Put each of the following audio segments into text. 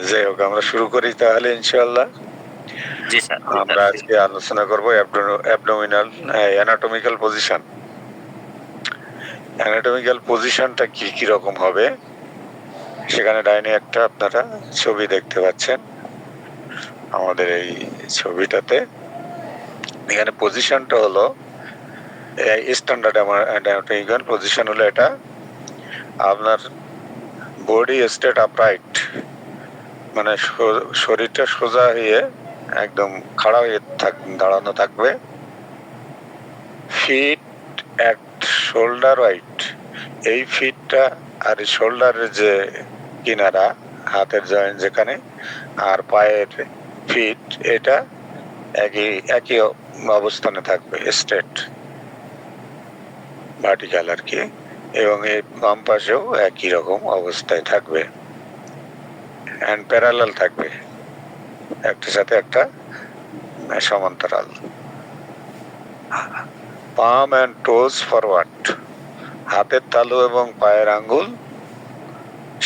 যাই হোক, আমরা শুরু করি তাহলে ইনশাআল্লাহ। জি স্যার। আমরা আজকে আলোচনা করব অ্যাবডোমিনাল অ্যানাটমিক্যাল পজিশন। অ্যানাটমিক্যাল পজিশনটা কি রকম হবে, সেখানে ডাইনে একটা আপনারা ছবি দেখতে পাচ্ছেন। আমাদের এই ছবিটাতে এখানে পজিশনটা হলো স্ট্যান্ডার্ড অ্যানাটমিক্যাল পজিশন হলো এটা। আপনার বডি স্টেট আপরাইট, মানে শরীরটা সোজা হয়ে একদম খাড়া হয়ে দাঁড়ানো থাকবে। ফিট অ্যাট শোল্ডার ওয়াইড, এই ফিটটা আর শোল্ডারের যে কিনারা, হাতের জয়েন্ট যেখানে, আর পায়ের ফিট, এটা একই অবস্থানে থাকবে, স্ট্রেট ভার্টিক্যাল আর কি। এবং এই বাম পাশেও একই রকম অবস্থায় থাকবে, অ্যান্ড প্যারালাল থাকবে, একটার সাথে একটা সমান্তরাল। পাম অ্যান্ড টোজ ফরওয়ার্ড, হাতের তালু এবং পায়ের আঙ্গুল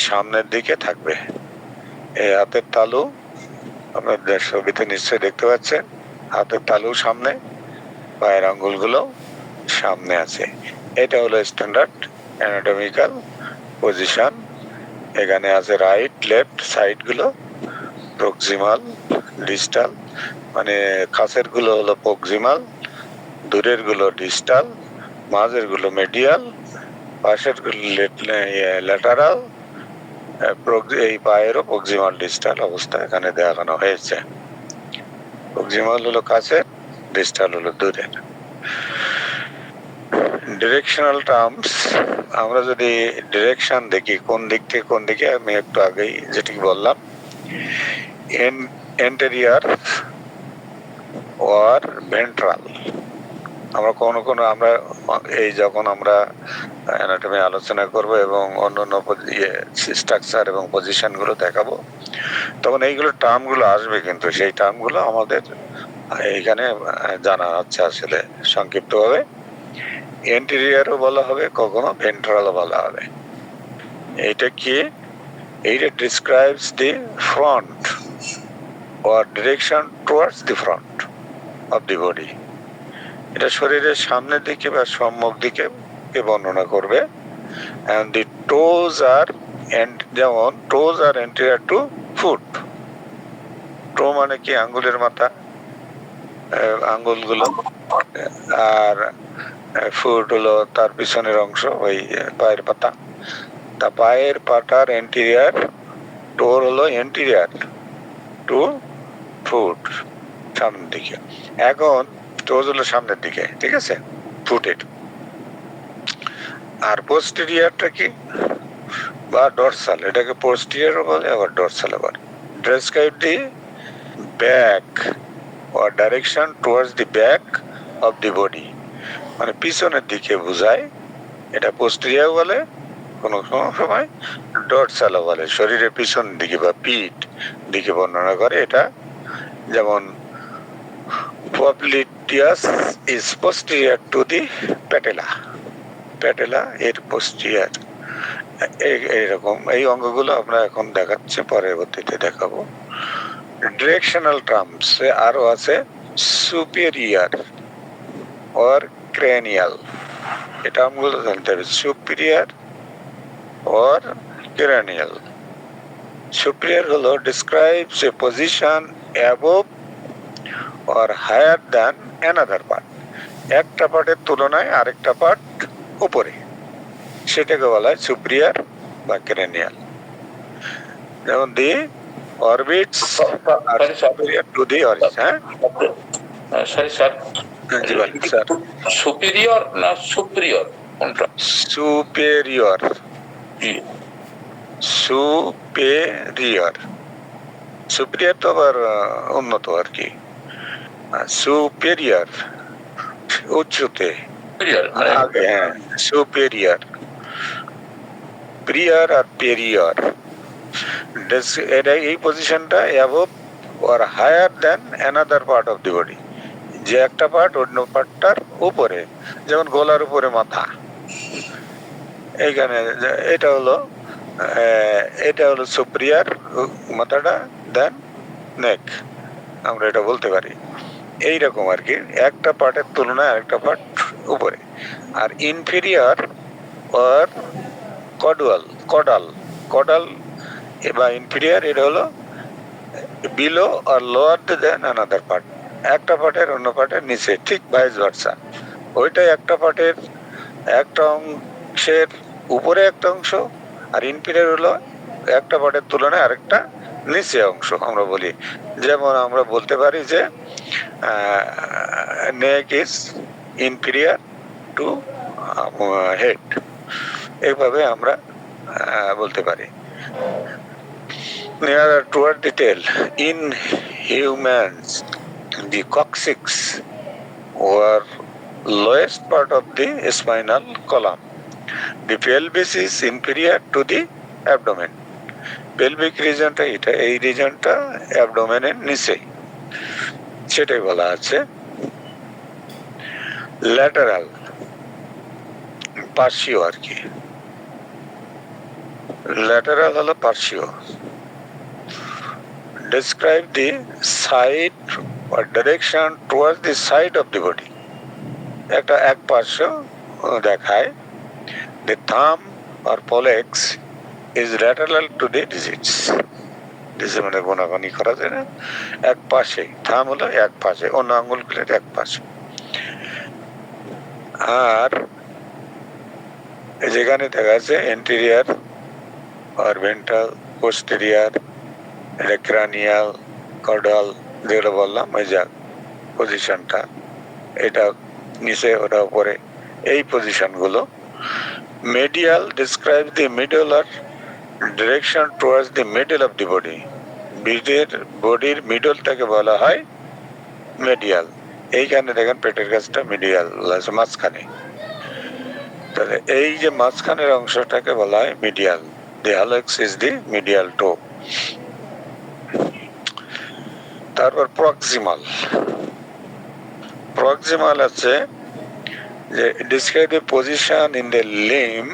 সামনের দিকে থাকবে। এই হাতের তালু আপনাদের ছবিতে নিশ্চয়ই দেখতে পাচ্ছেন, হাতের তালু সামনে, পায়ের আঙ্গুলগুলো সামনে আছে। এটা হলো স্ট্যান্ডার্ড অ্যানাটমিক্যাল পজিশন। এখানে আছে রাইট লেফট সাইডগুলো, প্রক্সিমাল ডিস্টাল, মানে কাছের গুলো হলো প্রক্সিমাল, দূরের গুলো ডিস্টাল, মাঝের গুলো মেডিয়াল, পাশের গুলো ল্যাটারাল। এই পায়েরও প্রক্সিমাল ডিস্টাল অবস্থা এখানে দেখানো হয়েছে। প্রক্সিমাল হলো কাছের, ডিস্টাল হলো দূরের। ডিরেকশনাল টার্মস, আমরা যদি ডিরেকশন দেখি কোন দিক থেকে কোন দিকে, আমি একটু আগেই যেটি বললাম, এন্টেরিয়ার ওর ভেন্ট্রাল। আমরা কোনো আমরা এই যখন আমরা অ্যানাটমি আলোচনা করব এবং অন্যান্য স্ট্রাকচার এবং পজিশনগুলো দেখাবো, তখন এইগুলো টার্মগুলো আসবে, কিন্তু সেই টার্মগুলো আমাদের এইখানে জানা হচ্ছে আসলে সংক্ষিপ্তভাবে। এন্টেরিয়ারও বলা হবে, কখনো ভেন্ট্রালও বলা হবে। এইটা কি? এইটা describes the front or direction towards the front of the body. এটা শরীরের সামনের দিকে বা সম্মুখ দিকে বর্ণনা করবে। and the toes are, যেমন toes are anterior to foot. toe মানে কি? আঙ্গুলের মাথা, আঙ্গুলগুলো, আর ফুট হলো তার পিছনের অংশ, ওই পায়ের পাতা। তা পায়ের পাতার এন্টেরিয়ার, টোর হলো এন্টেরিয়ার টু ফুট, সামনের দিকে। এখন টোজ হলো সামনের দিকে, ঠিক আছে, ফুটের। আর পোস্টেরিয়ারটা কি? বা ডরসাল, এটাকে পোস্টেরিয়ারও বলে, আবার ডরসালও বলে। Describe the back or direction towards the back of the body, মানে পিছনের দিকে বোঝায়, এটা পোস্টেরিয়ার বলে, কোনো সময় ডরসালও বলে, শরীরের পিছন দিকে বা পিঠ দিকে বর্ণনা করে এটা। যেমন popliteus is posterior to the patella, patella এর পোস্টেরিয়ার। এইরকম এই অঙ্গগুলো আমরা এখন দেখাচ্ছি, পরবর্তীতে দেখাবো। ডিরেকশনাল টার্মস আরো আছে, সুপিরিয়র অর ক্রেনিয়াল। এটা আমগুলো জানতে হবে, সুপিরিয়র অর ক্রেনিয়াল। সুপিরিয়র হলো describes a position above or higher than another part, একটা পার্টের তুলনায় আরেকটা পার্ট উপরে, সেটাকে বলা হয় সুপিরিয়র বা ক্রেনিয়াল। যেমন দি অরবিটস আর superior to the origin. Sorry sir, জি বলেন স্যার। সুপিরিয়র না সুপ্রিয়র কোনটা? সুপেরিয়র, জি সুপেরিয়র। সুপিরিয়র তো আবার উন্নত আর কি। সুপেরিয়র উচ্চতে, আগে, হ্যাঁ, সুপেরিয়র। প্রিয়র আর পেরিয়র, এটা এই পজিশনটা above or higher than another part of the body, যে একটা পার্ট অন্য পার্টটার উপরে, যেমন গলার উপরে মাথা। এইখানে এটা হলো এটা হলো সুপিরিয়র মাথাটা, দেন নেক, আমরা এটা বলতে পারি। এইরকম আর কি, একটা পার্টের তুলনায় আরেকটা পার্ট উপরে। আর ইনফেরিয়র আর কডাল কডাল কডাল বা ইনফেরিয়র, এটা হলো below are lower then another part, একটা পার্টের অন্য পার্টের নিচে, ঠিক ভাইস ভার্সা। ওইটাই একটা পার্টের একটা অংশের উপরে একটা অংশ, আর ইনফেরিয়র হলো একটা পার্টের তুলনায় আরেকটা নিচে অংশ আমরা বলি। যেমন আমরা বলতে পারি যে নেক ইজ ইনফেরিয়র টু হেড, এইভাবে আমরা বলতে পারি। Nearer toward the tail, in humans, the coccyx were lowest part of the spinal column. The pelvis is inferior to the abdomen. Pelvic regionটা এটা, এই রিজনটা অ্যাবডোমেনের নিচে, সেটাই বলা আছে। ল্যাটারাল, পার্শ্বীয় আর কি, ল্যাটারাল হলো পার্শ্বীয়। Describe the side or direction towards the side of the body. একটা এক পার্শ্ব দেখায়। The thumb or pollex is lateral to the digits. Digit মানে গোনাগুনি করা যায় না, এক পাশে। থাম হলো এক পাশে, অন্য আঙ্গুলগুলোর এক পাশে। আর যেখানে দেখা যাচ্ছে এন্টেরিয়ার আর ভেন্ট্রাল, পোস্টেরিয়ার, ক্রানিয়াল, কর্ডাল, যেগুলো বললাম, ওই যা পজিশনটা, এটা নিচে ওটা উপরে, এই পজিশনগুলো। মেডিয়াল ডিসক্রাইব দি মিডল আর direction towards the middle of the body. বডির মিডলটাকে বলা হয় মেডিয়াল। এইখানে দেখেন পেটের কাছটা মিডিয়াল আছে, মাঝখানে। তাহলে এই যে মাঝখানের অংশটাকে বলা হয় medial. The hallux is the medial toe. তারপর প্রক্সিমাল, প্রক্সিমাল আছে যে describe the position in the limb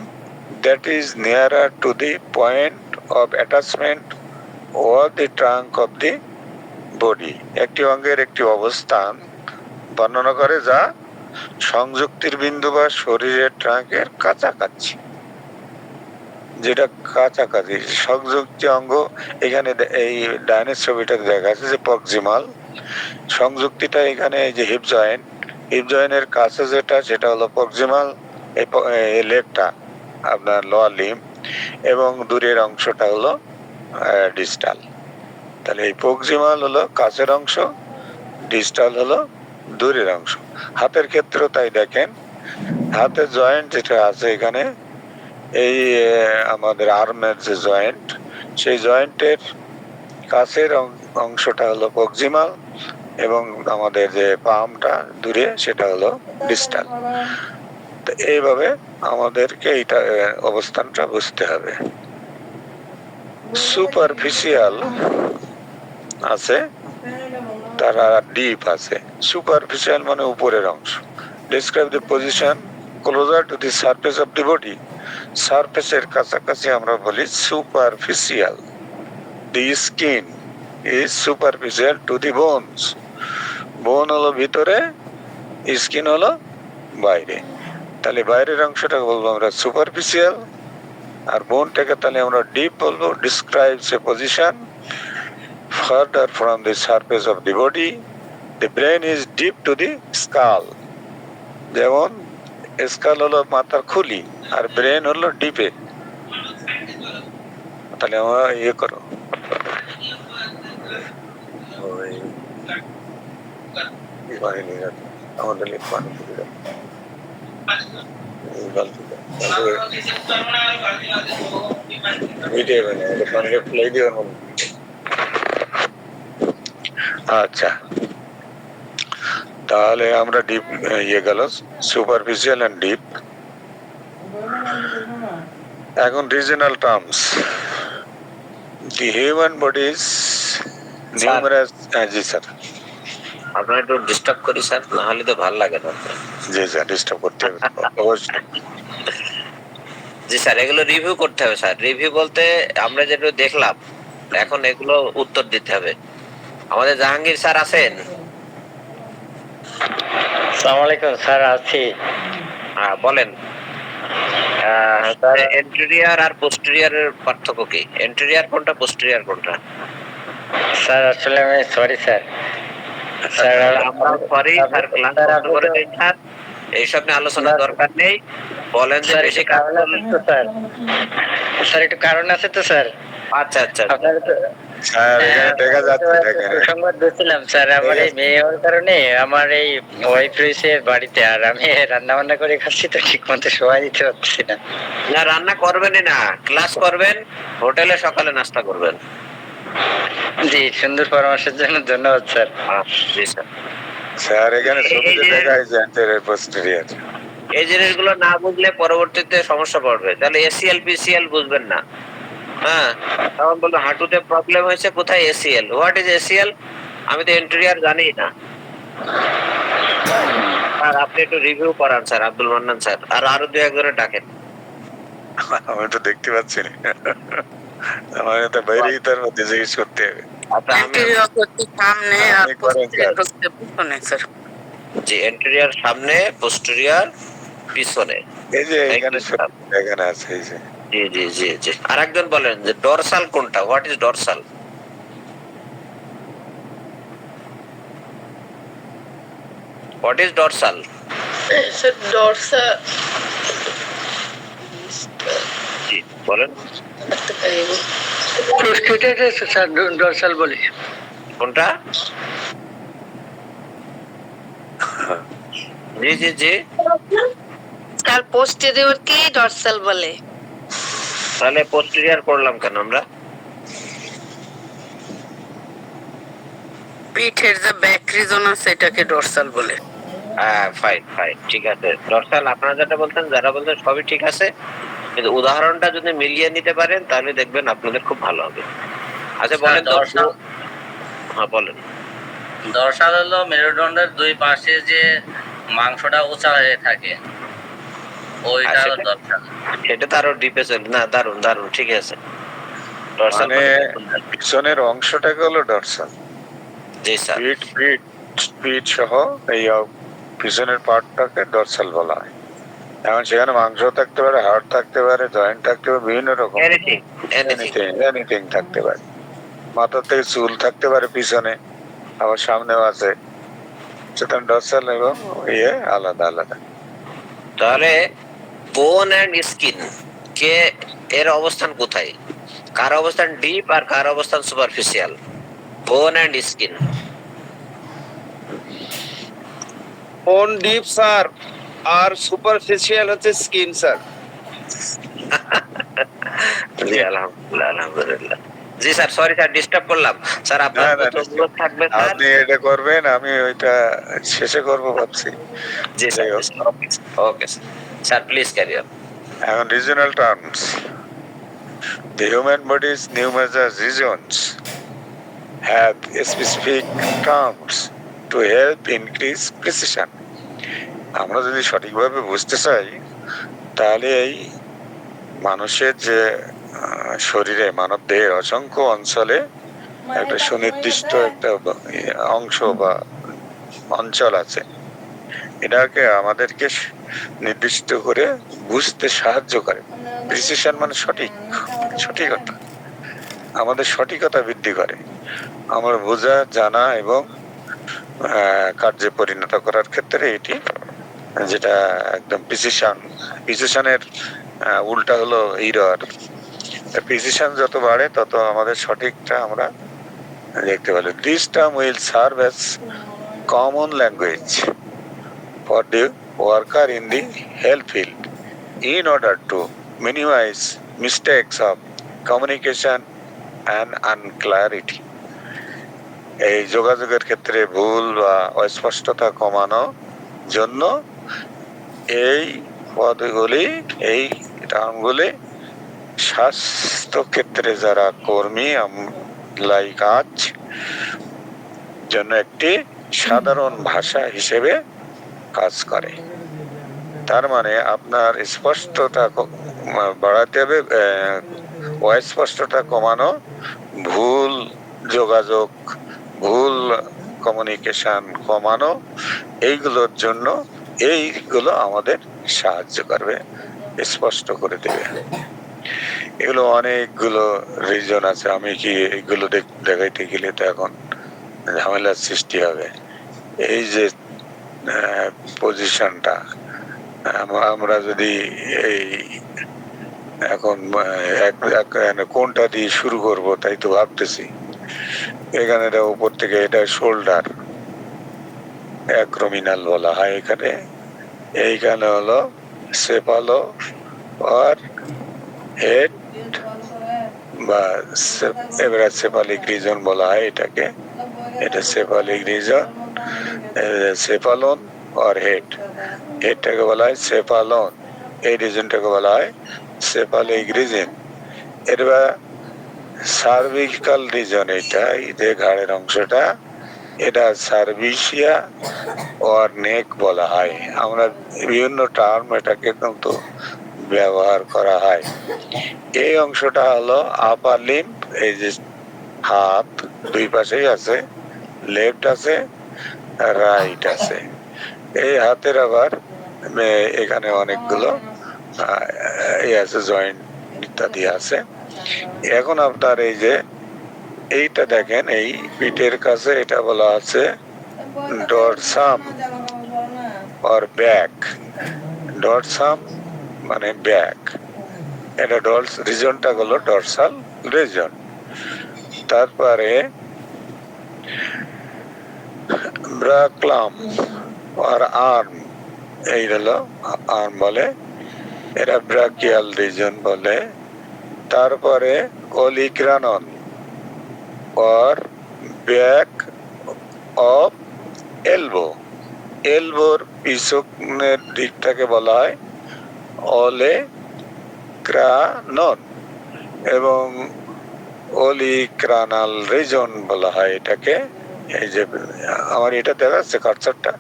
that is nearer to the point of attachment or the trunk of the body. একটি অঙ্গের একটি অবস্থান বর্ণনা করে যা সংযুক্তির বিন্দু বা শরীরের ট্রাঙ্কের কাছাকাছি, যেটা কাছাকাছি সংযুক্তি অঙ্গ। এখানে এই ডাইনের ছবিটাতে দেখা যাচ্ছে যে প্রক্সিমাল সংযুক্তিটা এখানে, এই যে হিপ জয়েন্ট, হিপ জয়েন্টের কাছে যেটা, সেটা হলো প্রক্সিমাল, এই লেগটা আপনার লোয়ার লিম্ব, এবং দূরের অংশটা হলো ডিস্টাল। তাহলে এই প্রক্সিমাল হলো কাছের অংশ, ডিস্টাল হলো দূরের অংশ। হাতের ক্ষেত্রেও তাই দেখেন, হাতের জয়েন্ট যেটা আছে এখানে, এই আমাদের আর্মের যে জয়েন্ট, সেই জয়েন্টের কাছের অংশটা হলো প্রক্সিমাল, এবং আমাদের যে পামটা দূরে সেটা হলো ডিস্টাল। তো এইভাবে আমাদেরকে এইটা অবস্থানটা বুঝতে হবে। সুপারফিশিয়াল আছে, তারা ডিপ আছে। সুপারফিশিয়াল মানে উপরের অংশ। Describe the position closer to the surface of the body. সারফেসের কাছাকাছি আমরা বলি superficial. The skin is superficial to the bones. বোন হলো ভিতরে, স্কিন হলো বাইরে। তাহলে বাইরের অংশটাকে বলবো আমরা সুপারফিশিয়াল, আর বোনটাকে তাহলে আমরা ডিপ বলবো। Describes a position further from the surface of the body. The brain is deep to the skull. যেমন স্কাল হলো মাথার খুলি, আর ব্রেন হলো ডিপে। তাহলে আমরা ইয়ে করো, আমাদের পানি ফুলাই দিয়ে। আচ্ছা, তাহলে আমরা ডিপ ইয়ে গেল, সুপারফিশিয়াল এন্ড ডিপ। এখন regional terms. The human body is numerous. G sir, আপনার একটু ডিস্টার্ব করি স্যার, না হলে তো ভালো লাগে না। জি স্যার, ডিস্টার্ব করতে হবে অবশ্যই। জি স্যার, এগুলো রিভিউ করতে হবে স্যার। রিভিউ বলতে আমরা যেটা দেখলাম, এখন এগুলো উত্তর দিতে হবে। আমাদের জাহাঙ্গীর স্যার আছেন? আসসালামু আলাইকুম স্যার, আছি। বলেন। স্যার এন্টেরিয়র আর পোস্টেরিয়রের পার্থক্য কি? এন্টেরিয়র কোনটা, পোস্টেরিয়র কোনটা? স্যার আসলে আমি সরি স্যার। স্যার আমরা সরি স্যার, ক্লাস বন্ধ করে দিন স্যার। এইসব নিয়ে আলোচনার দরকার নেই। বলেন যে স্যার বেশি একটু কাজ কারণ আছে করলেন। তো স্যার। স্যার একটু কারণ আছে তো স্যার। আচ্ছা আচ্ছা। আপনার তো স্যার এখানে দেখা যাচ্ছে দেখেন। সংবাদ দিয়েছিলাম স্যার, আমার এই মেয়ে হওয়ার কারণে আমার এই ওয়াইফ রয়েছে বাড়িতে, আর আমি রান্না বান্না করে খাচ্ছি, তো ঠিক মতো সময় দিতে পারছি না। না, রান্না করবেনই না, ক্লাস করবেন, হোটেলে সকালে নাস্তা করবেন। জি, সুন্দর পরামর্শের জন্য ধন্যবাদ স্যার। জি স্যার। স্যার এখানে ছবিতে দেখা যায় অ্যান্টেরিয়র পোস্টেরিয়র। এই জিনিসগুলো না বুঝলে পরবর্তীতে সমস্যা পড়বে। তাহলে এসিএল পিসিএল বুঝবেন না। হ্যাঁ, তখন বলবো হাঁটুতে প্রবলেম হয়েছে, কোথায় এসিএল? What is ACL? আমি তো এন্টেরিয়র জানি না। আর আপনি একটু রিভিউ করান স্যার, আব্দুল মান্নান স্যার, আর আরো দু একজনের ডাকেন। আমি তো দেখতে পাচ্ছি না, আমার তো বাইরেই তার মধ্যে জিজ্ঞেস করতে হবে। আচ্ছা, এন্টেরিয়র হচ্ছে সামনে আর আপনি করেন পোস্টেরিয়র স্যার। হচ্ছে পিছনে স্যার। জি, এন্টেরিয়র সামনে, পোস্টেরিয়র পিছনে। এই যে Thank এখানে you, sir. এখানে আছে এই যে। জি জি জি জি। আরেকজন বলেন যে ডরসাল কোনটা? What is dorsal? What is dorsal? Sir dorsal জি বলেন। স্যার ডরসাল বলি। কোনটা? জি জি জি। স্যার পোস্টেরিয়র কে ডরসাল বলে। তাহলে পোস্টেরিয়র করলাম কেন আমরা? পিঠের যে ব্যাক রিজন আছে এটাকে ডরসাল বলে। হ্যাঁ, ফাইন ফাইন, ঠিক আছে। ডরসাল আপনারা যেটা বলছেন, যারা বলছেন সবই ঠিক আছে, কিন্তু উদাহরণটা যদি মিলিয়ে নিতে পারেন তাহলে দেখবেন আপনাদের খুব ভালো হবে। আচ্ছা বলেন তো। হ্যাঁ বলেন। ডরসাল হলো মেরুদণ্ডের দুই পাশে যে মাংসটা উঁচা হয়ে থাকে, ওইটা হলো ডরসাল। এটা তো আরো ডিপে চলে না। দারুন দারুন, ঠিক আছে। ডরসাল মানে পিছনের অংশটাকে হলো ডরসাল। জি স্যার। পিঠ সহ এই পিছনের পার্টটাকে ডরসাল বলা হয়। এখন সেখানে মাংস থাকতে পারে, হাড় থাকতে পারে, জয়েন্ট থাকতে পারে, বিভিন্ন রকম এনিথিং এনিথিং। এনিথিং থাকতে পারে। মাথা থেকে চুল থাকতে পারে পিছনে, আবার সামনেও আছে। সুতরাং ডরসাল এবং ইয়ে আলাদা আলাদা। তাহলে বোন এন্ড স্কিন কে এর অবস্থান কোথায়? কার অবস্থান ডিপ আর কার অবস্থান সুপারফিশিয়াল? বোন এন্ড স্কিন। বোন ডিপ স্যার, আর সুপারফিশিয়াল হচ্ছে স্কিন স্যার। জি আলহামদুলিল্লাহ আলহামদুলিল্লাহ। জি স্যার, সরি স্যার ডিস্টার্ব করলাম স্যার। আপনার না, না, প্রতি অনুরোধ থাকবে স্যার। আপনি এটা করবেন, আমি ওইটা শেষে করবো ভাবছি। জি স্যার। যাই হোক। Okay sir. Sir please carry on. এখন regional terms. The human body's numerous regions have specific terms to help increase precision. আমরা যদি সঠিকভাবে বুঝতে চাই, তাহলে এই মানুষের যে শরীরে, মানব দেহের অসংখ্য অঞ্চলে একটা সুনির্দিষ্ট একটা অংশ বা অঞ্চল আছে। এটাকে আমাদেরকে নির্দিষ্ট করে বুঝতে সাহায্য করে। প্রিসিশন মানে সঠিকতা, আমাদের সঠিকতা বৃদ্ধি করে। আমার বোঝা, জানা এবং কার্যে পরিণত করার ক্ষেত্রে এটি, যেটা একদম প্রিসিশনের উল্টা হলো ইরর। প্রিসিশন যত বাড়ে তত আমাদের সঠিকটা আমরা দেখতে পারি। This term will serve as common language for the worker in the health field in order to minimize mistakes of communication and unclarity. এই যোগাযোগের ক্ষেত্রে ভুল বা অস্পষ্টতা কমানোর জন্য এই পদগুলি, এই টার্মগুলি স্বাস্থ্য ক্ষেত্রে যারা কর্মী কাজ জন্য একটি সাধারণ ভাষা হিসেবে কাজ করে। তার মানে আপনার স্পষ্টতা বাড়াতে হবে, অস্পষ্টতা কমানো, ভুল যোগাযোগ, ভুল কমিউনিকেশন কমানো, এইগুলোর জন্য এইগুলো আমাদের সাহায্য করবে, স্পষ্ট করে দেবে। এগুলো অনেকগুলো রিজন আছে, আমি কি এইগুলো দেখাইতে গেলে তো এখন ঝামেলার সৃষ্টি হবে। এই যে পজিশনটা, আমরা যদি এই এখন কোনটা দিয়ে শুরু করব তাই তো ভাবতেছি। এখানে উপর থেকে এটা শোল্ডার অ্যাক্রোমিনাল বলা হয়, এখানে এইখানে হলো সেফালো আর হেড বা সেফালিক রিজন বলা হয় এটাকে, এটা সেফালিক রিজন, সেফালন আর হেড, হেডটাকে বলা হয় সেফালন, এই রিজনটাকে বলা হয় সেফালিক রিজন। এবার সার্ভিক্যাল রিজন, এটা এই যে ঘাড়ের অংশটা, এটা সার্ভিসিয়া আর নেক বলা হয়। আমরা বিভিন্ন টার্ম এটাকে কিন্তু ব্যবহার করা হয়। এই অংশটা হলো আপার লিম্ব, এই যে হাত দুই পাশেই আছে, লেফট আছে রাইট আছে। এই হাতের আবার এখানে অনেকগুলো আছে, জয়েন্ট ইত্যাদি আছে। এখন আপনার এই যে এইটা দেখেন, এই পিঠের কাছে এটা বলা আছে ডরসাম আর ব্যাক। ডরসাম মানে ব্যাক, এটা রিজনটা হলো ডরসাল রিজন। তারপরে ব্রাক্লাম আর আর্ম, এই হলো আর্ম বলে, এটা ব্রাকিয়াল রিজন বলে। তারপরে অলিক্রানন আর ব্যাক অফ এলবো, এলবোর পিছনের দিকটাকে বলা হয় অলেক্রানন এবং অলিক্রানাল রিজন বলা হয় এটাকে। এই যে আমার এটা দেখা যাচ্ছে কার্সারটা,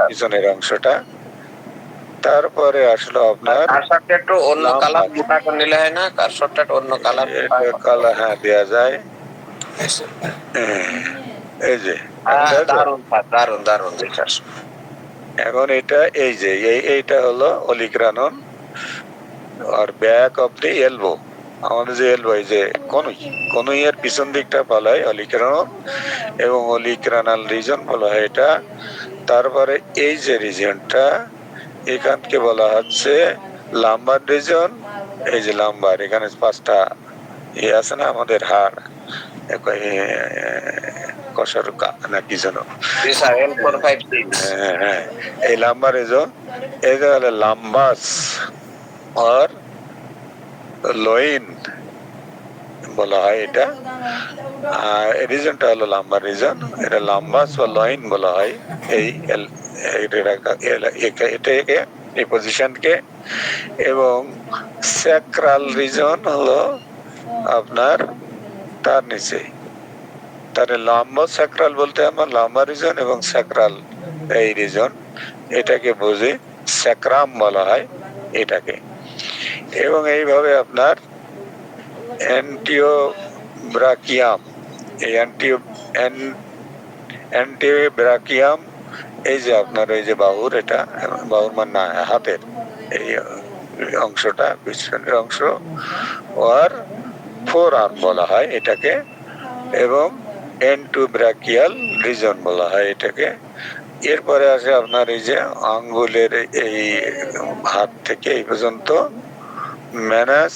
পিছনের অংশটা। তারপরে আসলো আপনার কারশটটা একটু অন্য কালার মোটা করে নিলে হয় না? কারশটটা একটু অন্য কালার কালার, হ্যাঁ দেয়া যায়। এই যে দারুন দারুন দারুন বিশ্বাস। এখন এটা এই যে এইটা হলো অলিক্রানন আর ব্যাক অফ দি এলবো, আমাদের যে এলবো, এই যে কনুই এর পিছন দিকটা বলা হয় অলিক্রানন এবং অলিক্রানাল রিজন বলা হয় এটা। তারপরে এই যে রিজনটা, এখানকে বলা হচ্ছে লাম্বার রিজন। এই যে লাম্বার, এখানে 5টা আছে না আমাদের হাড়, কষার না কি যেন, হ্যাঁ, এই লাম্বার রিজন, এই যে হলো লাম্বাস আর লোইন বলা হয় এটা। আর রিজনটা হলো লাম্বার রিজন, এটা লাম্বাস বা লইন বলা হয় এটাকে, এই পজিশনকে। এবং স্যাক্রাল রিজন হলো আপনার তার নিচে, তার লাম্বা স্যাক্রাল বলতে আমার লাম্বা রিজন এবং স্যাক্রাল এই রিজন, এটাকে বুঝে স্যাক্রাম বলা হয় এটাকে। এবং এইভাবে আপনার অ্যান্টিওব্রাকিয়াম, এই অ্যান্টিব্রাকিয়াম, এই যে আপনার এই যে বাহুর, এটা বাহুর মানে না, হাতের এই অংশটা, পিছনের অংশ, আর ফোর আর্ম বলা হয় এটাকে, এবং এন্টোব্রাকিয়াল রিজন বলা হয় এটাকে। এরপরে আসে আপনার এই যে আঙ্গুলের এই হাত থেকে এই পর্যন্ত ম্যানাস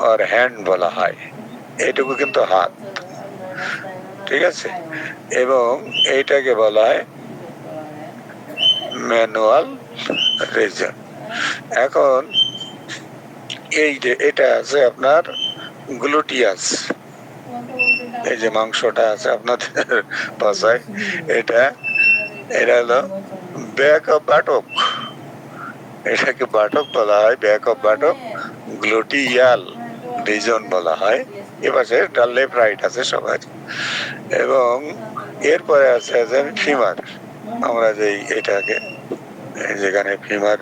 আর হ্যান্ড বলা হয়, এইটুকু কিন্তু হাত, ঠিক আছে। এবং এইটাকে বলা হয় ম্যানুয়াল রিজন। এখন এই যে এটা আছে আপনার গ্লুটিয়াস, এই যে মাংসটা আছে আপনাদের পাশায়, এটা হলো ব্যাক অফ বাটক, এটাকে বাটক বলা হয়, ব্যাক অফ বাটক, গ্লুটিয়াল রিজন বলা হয়। এপাশে লেফট রাইট আছে সবার। এবং এরপরে আছে ফিমার, আমরা যে এটাকে যেখানে ফিমার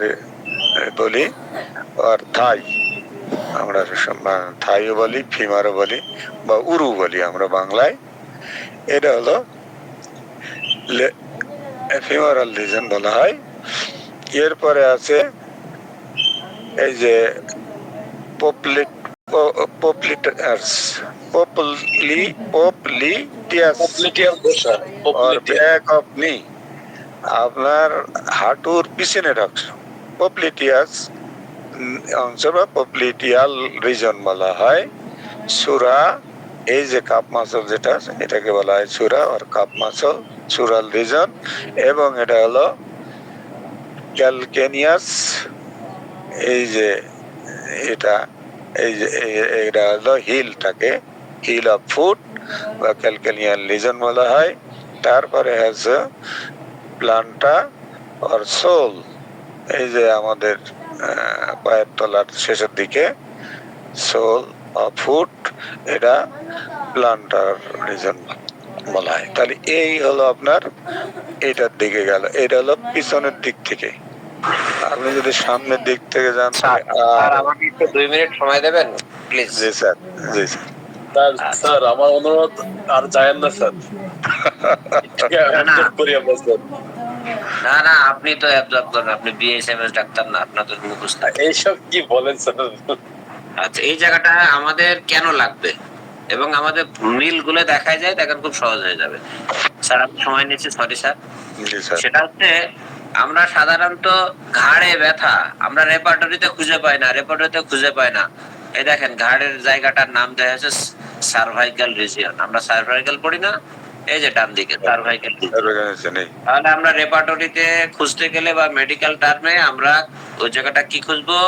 বলি, আর থাই, আমরা থাইও বলি, ফিমারও বলি বা উরু বলি আমরা বাংলায়। এটা হলো ফিমারাল রিজন বলা হয়। এরপরে আছে এই যে ব্যাক অফ নি, আপনার হাঁটুর পিছনের অংশ, পপলিটিয়াস অংশ বা পপলিটিয়াল রিজন বলা হয়। সুরা, এই যে কাপ মাসল যেটা আছে এটাকে বলা হয় সুরা আর কাপ মাসল, সুরাল রিজন। এবং এটা হলো ক্যালকেনিয়াস, এই যে এটা, এই যে এটা হলো হিলটাকে, হিল অফ ফুট বা ক্যালকেনিয়াল রিজন বলা হয়। তারপরে আছে প্লান্টা আর সোল, এই যে আমাদের পায়ের তলার শেষের দিকে সোল অফ ফুট, এটা প্লান্টার রিজন বলা হয়। তাহলে এই হলো আপনার এটার দিকে গেল, এটা হলো পিছনের দিক থেকে। আপনি যদি সামনের দিক থেকে যান, স্যার আমাকে একটু 2 মিনিট সময় দেবেন প্লিজ? জি স্যার, জি স্যার। স্যার আমার অনুরোধ, আর যায়েন না স্যার। করি আমরা স্যার। না না, আপনি তো অ্যাবজর্ব করেন, আপনি বিএসএমএস ডাক্তার না, আপনাদের মুখস্থ। এইসব কি বলেন স্যার? আচ্ছা, এই জায়গাটা আমাদের কেন লাগবে এবং আমাদের মিল গুলো দেখায় যায়, দেখেন খুব সহজ হয়ে যাবে। স্যার আমি সময় নিচ্ছি, সরি স্যার। জি স্যার। সেটা হচ্ছে আমরা সাধারণত ঘাড়ে ব্যথা আমরা রেপার্টরিতে খুঁজে পাই না, রেপার্টরিতে খুঁজে পাই না। এই দেখেন ঘাড়ের জায়গাটার নাম দেওয়া হয়েছে সার্ভাইকাল রিজিয়ন, আমরা সার্ভাইকাল পড়ি না, এই যে ডান দিকে সার্ভাইকাল রিজিয়ন। তাহলে আমরা রেপার্টরিতে খুঁজতে গেলে বা মেডিকেল টার্মে আমরা ওই জায়গাটা কি খুঁজবো?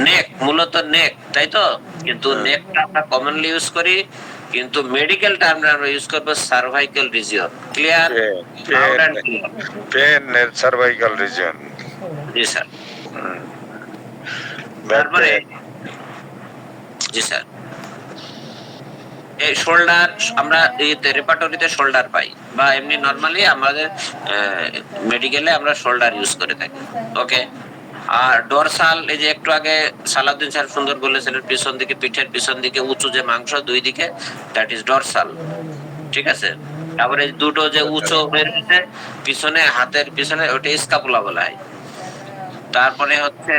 নেক, মূলত নেক, তাই তো? কিন্তু নেকটা আমরা কমনলি ইউজ করি, কিন্তু মেডিকেল টার্মে আমরা ইউজ করবো সার্ভাইকাল রিজিয়ন। ক্লিয়ার? পেন এর সার্ভাইকাল রিজিয়ন। জি স্যার। তারপরে জি স্যার, এই শোল্ডার আমরা রেপার্টরিতে শোল্ডার পাই, বা এমনি নরমালি আমাদের মেডিকেলে আমরা শোল্ডার ইউজ করে থাকি। ওকে। আর ডরসাল, এই যে একটু আগে সালাউদ্দিন স্যার সুন্দর বলেছিলেন, পিছন দিকে, পিঠের পিছন দিকে উঁচু যে মাংস দুই দিকে, দ্যাট ইজ ডরসাল। ঠিক আছে। তারপরে দুটো যে উঁচু বের হয়েছে পিছনে, হাতের পিছনে, ওটা স্কাপুলা বলা হয়। তারপরে হচ্ছে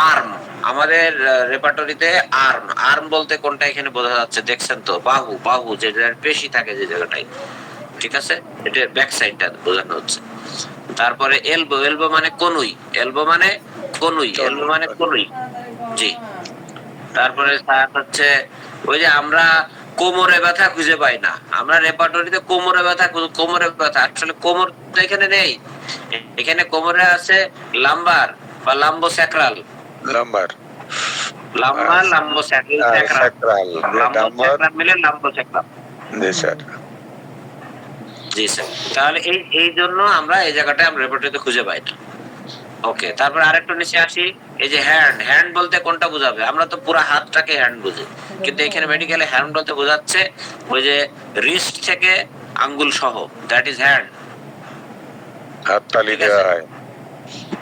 আর্ম, আমাদের রেপার্টরিতে আর্ম, আর্ম বলতে কোনটা এখানে বোঝা যাচ্ছে, দেখছেন তো? বাহু, বাহু যে পেশি থাকে যে জায়গাটায়, ঠিক আছে, এটা ব্যাক সাইডটা বোঝানো হচ্ছে। তারপরে এলবো, এলবো মানে কনুই, এলবো মানে কনুই, এলবো মানে কনুই। জি। তারপরে হচ্ছে ওই যে আমরা কোমরে ব্যথা খুঁজে পাই না, আমরা রেপার্টরিতে কোমরে ব্যথা, কোমরে ব্যথা, আসলে কোমর তো এখানে নেই, এখানে কোমরে আছে লাম্বার বা lumbo sacral, lumber, lumber, lumbo sacral, lumbo sacral মিলে লাম্বো স্যাক্রাল। জি স্যার। জি স্যার। তাহলে এই জন্য আমরা এই জায়গাটা আমরা রেপার্টরিতে খুঁজে পাই না। ওকে। তারপর আরেকটু নিচে আসি, এই যে হ্যান্ড, হ্যান্ড বলতে কোনটা বোঝাবে? আমরা তো পুরো হাতটাকে হ্যান্ড বুঝি, কিন্তু এখানে মেডিকেলে হ্যান্ড বলতে বোঝাচ্ছে ওই যে রিস্ট থেকে আঙ্গুল সহ, দ্যাট ইজ হ্যান্ড। হাত তালি দেওয়া হয়,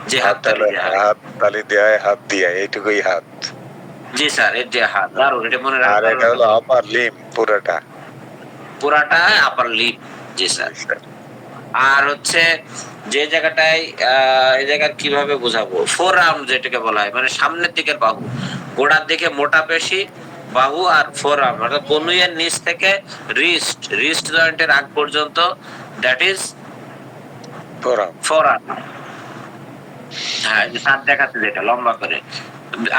যে হাত তালি, হাত তালি দেওয়া হয়, হাত দিয়ে, এইটুকুই হাত। জি স্যার, এটা হাত। দারুণ, এটা মনে আর এটা হলো আপার লিম, পুরোটা, পুরাটা আপার লিপ। জি স্যার। আর হচ্ছে যে জায়গাটায় এই জায়গার কিভাবে বোঝাবো, ফোর আর্ম যেটাকে বলা হয়, মানে সামনের দিকের বাহু, গোড়ার দিকে মোটা পেশি বাহু, আর ফোর আর্ম অর্থাৎ কনুইয়ের নিচ থেকে রিস্ট, রিস্ট জয়েন্টের আগ পর্যন্ত, দ্যাট ইজ ফোর আর্ম। হ্যাঁ, সাত দেখাচ্ছে যেটা লম্বা করে,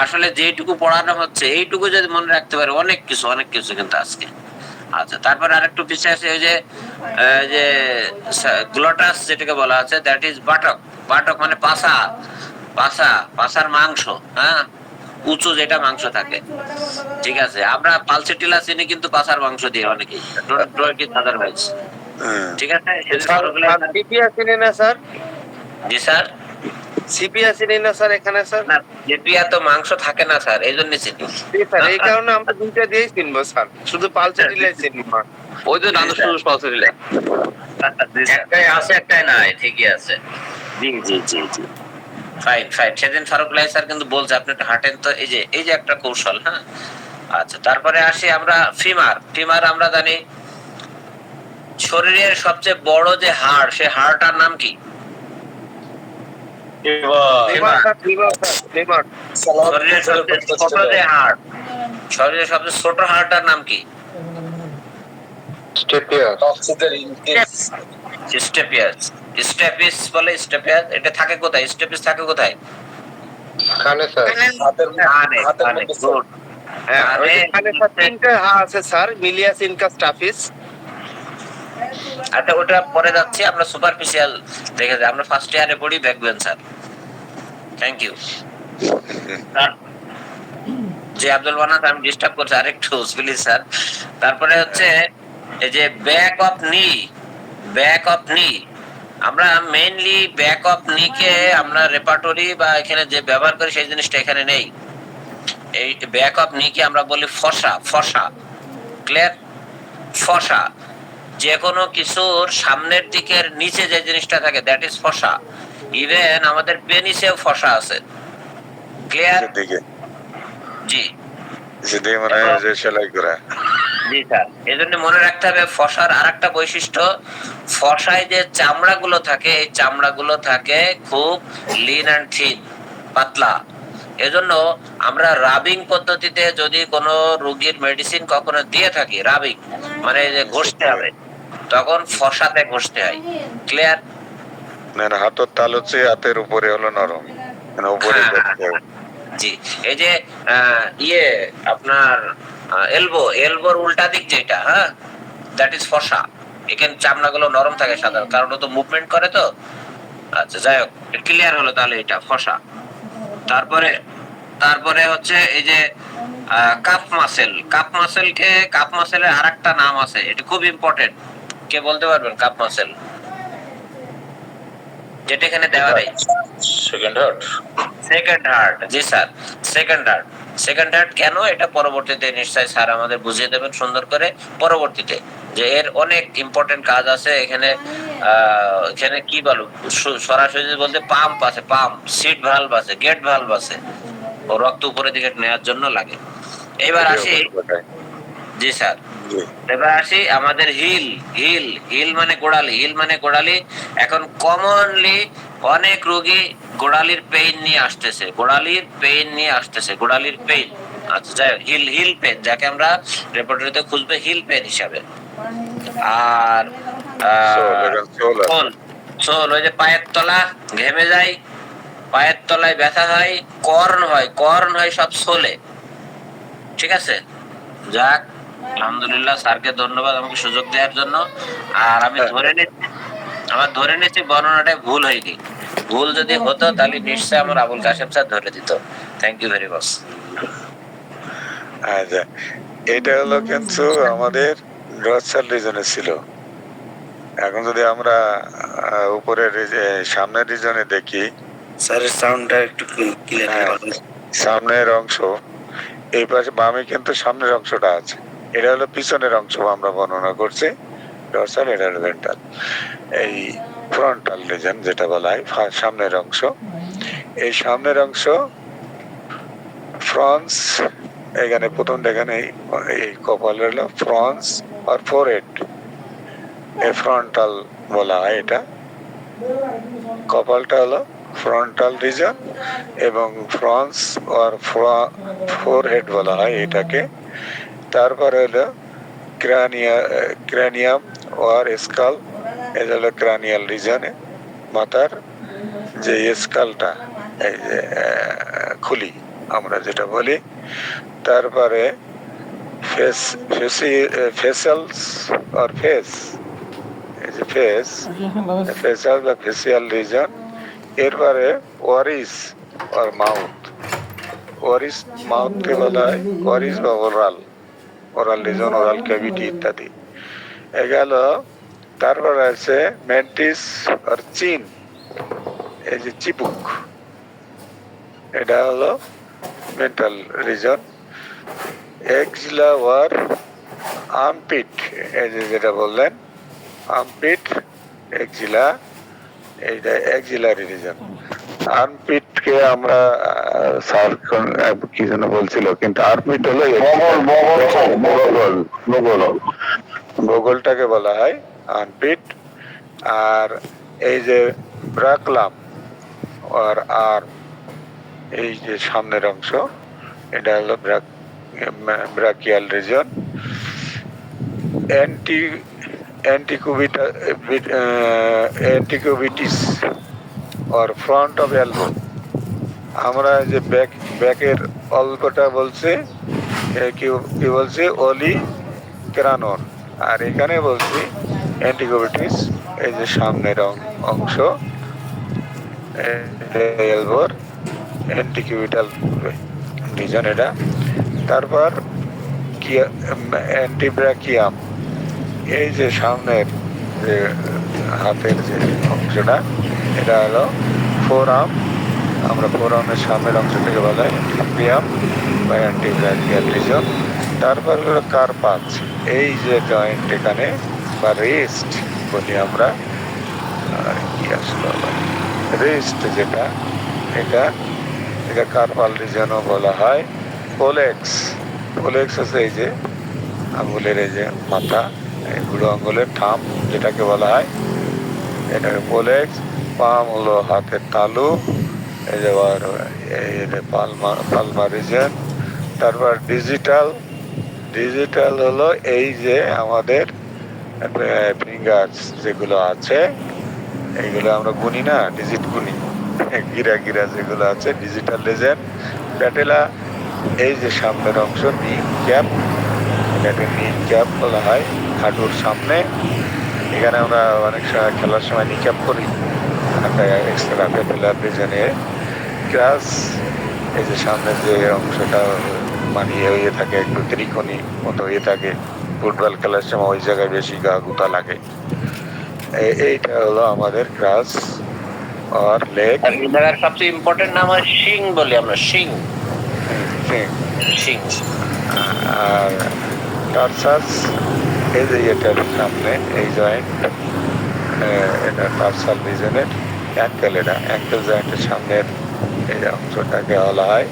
আসলে যেটুকু পড়ানো হচ্ছে এইটুকু যদি মনে রাখতে পারে, অনেক কিছু, অনেক কিছু কিন্তু আজকে। আচ্ছা, তারপর আরেকটু পিছিয়ে আছে, ওই যে গ্লটাস যেটাকে বলা আছে, দ্যাট ইজ বাটক, বাটক মানে পাছা, পাছা, পাছার মাংস, হ্যাঁ, উঁচু যেটা মাংস থাকে। ঠিক আছে। আমরা পালসেটিলা চিনি কিন্তু পাছার মাংস দিয়ে অনেকেই, ডোন্ট ডু ইট আদারওয়াইজ। ঠিক আছে। সিপিয়া চিনি না স্যার? জি স্যার। সিপিয়া চিনি না স্যার এখানে স্যার? না, জেপিয়া তো মাংস থাকে না স্যার, এই জন্য চিনি। স্যার এই কারণে আমরা দুইটা দিয়েই চিনবো স্যার, শুধু পালসেটিলাই চিনবো। ওই তো নান্দু শুধু পালসেটিলা। একটাই আছে, একটাই নাই, ঠিকই আছে। জি জি জি জি। ফাইন ফাইন, সেদিন ফারুকলাই স্যার কিন্তু বলছে আপনি একটু হাঁটেন তো, এই যে একটা কৌশল। হ্যাঁ, আচ্ছা, তারপরে আসি আমরা ফিমার। ফিমার আমরা জানি শরীরের সবচেয়ে বড় যে হাড়, সে হাড়টার নাম কি? Liver sir, liver. শরীরের সবচেয়ে ছোট যে হাড়, শরীরের সবচেয়ে ছোট হাড়টার নাম কি? স্টেপিয়াস। স্টেপিস বলে, স্টেপিয়াস। এটা থাকে কোথায়? স্টেপিস থাকে কোথায়? কানে। Good. ওইখানে স্যার 3টে আছে স্যার, মিলিয়াস, ইনকাস, স্টাফিস। আচ্ছা, ওটা পরে যাচ্ছি, আমরা সুপারফিশিয়াল দেখে যাই। আমরা ফার্স্ট ইয়ারে পড়ি, দেখবেন স্যার। Thank you. জি আব্দুল মান্নান, আমি ডিস্টার্ব করছি আরেকটু, প্লিজ স্যার। তারপরে হচ্ছে এই যে ব্যাক অফ নি, ব্যাক অফ নি, আমরা মেইনলি ব্যাক অফ নি কে আমরা রেপার্টরি বা এখানে যে ব্যবহার করি সেই জিনিসটা এখানে নেই। এই ব্যাক অফ নি কে আমরা বলি ফসা। ফসা, ক্লিয়ার? ফসা, যে কোনো কিছুর সামনের দিকের নিচে যে জিনিসটা থাকে, দ্যাট ইজ ফসা। ইভেন আমাদের পেনিসেও ফসা আছে, ক্লিয়ার? দিকে জি যেদিকে মানে যে সেলাই করা। জি স্যার, এই জন্য মনে রাখতে হবে ফসার আরেকটা বৈশিষ্ট্য, ফসায় যে চামড়াগুলো থাকে, এই চামড়াগুলো থাকে খুব লিন অ্যান্ড থিন, পাতলা। এজন্য আমরা রাবিং পদ্ধতিতে যদি কোনো রোগীর মেডিসিন কখনো দিয়ে থাকি, রাবিং মানে যে ঘষতে হবে, তখন ফসাতে ঘষতে হয়, ক্লিয়ার? মানে হাতের তাল হচ্ছে হাতের উপরে হলো নরম, মানে উপরে করতে হবে। জি, এই যে ইয়ে আপনার এলবো, এলবোর উল্টা দিক যেটা, হ্যাঁ, দ্যাট ইজ ফসা। এখানে চামড়াগুলো নরম থাকে সাধারণত, কারণ ও তো মুভমেন্ট করে তো। আচ্ছা, যাই হোক, ক্লিয়ার হলো তাহলে এটা ফসা। তারপরে হচ্ছে এই যে কাপ মাসেল। কাপ মাসেলকে, কাপ মাসেলের আরেকটা নাম আছে, এটা খুব ইম্পর্টেন্ট। কে বলতে পারবেন কাপ মাসেল? যেটা এখানে দেওয়া নেই। Second heart. সেকেন্ড হার্ট, জি sir, second heart. Second heart কেন, এটা পরবর্তীতে নিশ্চয়ই স্যার আমাদের বুঝিয়ে দেবেন সুন্দর করে পরবর্তীতে, যে এর অনেক ইম্পর্টেন্ট কাজ আছে এখানে। এখানে কি বলো, সরাসরি বলতে পাম্প আছে, পাম্প, সিট ভালভ আছে, গেট ভালভ আছে, ও রক্ত উপরের দিকে নেওয়ার জন্য লাগে। এবার আসি, জি স্যার, এবার আসি আমাদের হিল। হিল, হিল মানে গোড়ালি। হিল মানে গোড়ালি। এখন কমনলি অনেক রোগী গোড়ালির পেইন নিয়ে আসতেছে, গোড়ালির পেইন নিয়ে আসতেছে, গোড়ালির পেইন। আচ্ছা, যাই হোক, হিল, হিল পেন, যাকে আমরা রেপার্টরিতে খুঁজবে হিল পেন হিসাবে। আর সোল, ওই যে পায়ের তলা ঘেমে যায়, পায়ের তলায় ব্যথা হয়, কর্ন হয়, কর্ন হয় সব সোলে, ঠিক আছে? যাক, আলহামদুলিল্লাহ, স্যারকে ধন্যবাদ আমাকে সুযোগ দেওয়ার জন্য। আর আমি ধরে নিচ্ছি বর্ণনাটা ভুল হয়নি। ভুল যদি হতো তাহলে নিশ্চয়ই আমার আবুল কাশেম স্যার ধরে দিত। Thank you very much. আচ্ছা, এটা হলো কিন্তু আমাদের ডরসাল রিজনে ছিল। এখন যদি আমরা উপরের সামনের রিজনে দেখি, স্যারের সাউন্ডটা একটু ক্লিয়ার করুন। সামনের অংশ, এই পাশে বামে কিন্তু সামনের অংশটা আছে, এটা হলো পিছনের অংশ আমরা বর্ণনা করছি। ডরসাল, এটা হলো ভেন্ট্রাল। এই ফ্রন্টাল রিজন যেটা বলা হয়, সামনের অংশ। এই সামনের অংশ ফ্রন্স, এখানে প্রথম দেখেন এই কপাল হলো ফ্রন্স আর ফোরহেড, এই ফ্রন্টাল বলা হয়। এটা কপালটা হলো ফ্রন্টাল রিজন এবং ফ্রন্স আর ফোরহেড বলা হয় এটাকে। তারপরে হলো ক্রানিয়াম আর স্কাল, এটা হলো ক্রানিয়াল রিজনে, মাথার যে স্কালটা, এই যে খুলি আমরা যেটা বলি। তারপরে ফেসালস আর ফেস, এই যে ফেসাল বা ফেসিয়াল রিজন। এরপরে ওয়ারিস আর মাউথ, ওয়ারিস মাউথকে বলা হয় ওয়ারিস বা oral, oral region, oral cavity ইত্যাদি। গেল। তারপর আছে মেন্টিস আর চিন, এই যে চিবুক, এটা হলো mental region. Axilla or armpit, এই যে যেটা বললেন আর্মপিট, এক্সিলা, এইটা এক্সিলারি রিজন। আর্মপিটকে আমরা স্যার কি যেন বলছিল, কিন্তু আর্মপিট হলো বগলটাকে বলা হয় আর্মপিট। আর এই যে ব্রাকলাম আর আর্ম, এই যে সামনের অংশ, এটা হলো ব্রাকিয়াল রিজন। অ্যান্টিকুবিটিস আর ফ্রন্ট অফ এলবো, আমরা যে ব্যাকের অল্পটা বলছে কি বলছি অলি ক্রানন, আর এখানে বলছি অ্যান্টিকুবিটিস, এই যে সামনের অংশ এলবোর অ্যান্টিকিউবিটাল রিজন এটা। তারপর অ্যান্টিব্রাকিয়াম, এই যে সামনের যে হাতের যে অংশটা, এটা হলো ফোর আর্ম, আমরা ফোর আর্মের সামনের অংশটাকে বলা হয় অ্যান্টিব্রাকিয়াম বা অ্যান্টিব্রাকিয়াল রিজন। তারপর হলো কার্পাস, এই যে জয়েন্ট এখানে বা রেস্ট বলি আমরা, কি আসলে রেস্ট যেটা, এটা কার্পাল রিজনও বলা হয়। পোলেক্স হচ্ছে এই যে আঙ্গুলের এই যে মাথা, এই বুড়ো আঙ্গুলের থাম যেটাকে বলা হয়, এটাকে পোলেক্স। পাম হলো হাতের তালু, এই যে পালমা রিজন। তারপর ডিজিটাল হলো এই যে আমাদের ফিঙ্গার্স যেগুলো আছে, এইগুলো আমরা গুনি না, ডিজিট গুনি, গিরা যেগুলো আছে ডিজিটাল রিজন। প্যাটেলা, এই যে সামনের অংশ নি ক্যাপ, এটাকে নি ক্যাপ বলা হয়, হাঁটুর সামনে। এখানে আমরা অনেক সময় খেলার সময় নি ক্যাপ করি, একটা এক্সট্রা প্যাটেলার রিজনে। ক্রাস, এই যে সামনের যে অংশটা মানে হয়ে থাকে, একটু ত্রিকোণী মতো হয়ে থাকে, ফুটবল খেলার সময় ওই জায়গায় বেশি গা গুতা লাগে। এইটা হলো আমাদের ক্রাস আর লেগ। সবচেয়ে ইম্পর্টেন্ট নাম হয় শিং বলি আমরা, শিং। আর টার্সাস, এই যে এটার সামনে এই জয়েন্ট, এটা টার্সাল রিজনের অ্যাঙ্কেল, এটা অ্যাঙ্কেল জয়েন্টের সামনের এই অংশটাকে বলা হয়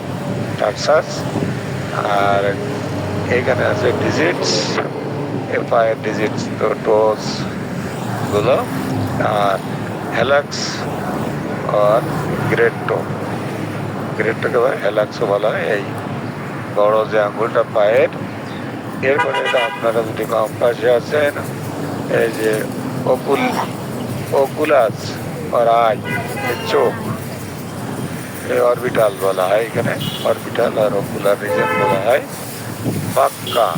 টার্সাস। আর এইখানে আছে ডিজিটস, পায়ের ডিজিটস, তো টোস গুলো। আর হেলাক্স আর গ্রেটটোকে হেলাক্সও বলা হয়, এই বড় যে আঙ্গুলটা পায়ের। এরপরে এটা আপনারা যদি বাম পাশে আছেন, এই যে ওকুলাস আর আই, চোখ, এই অরবিটাল বলা হয়, এখানে অরবিটাল আর ওকুলার রিজন বলা হয়। পাক্কা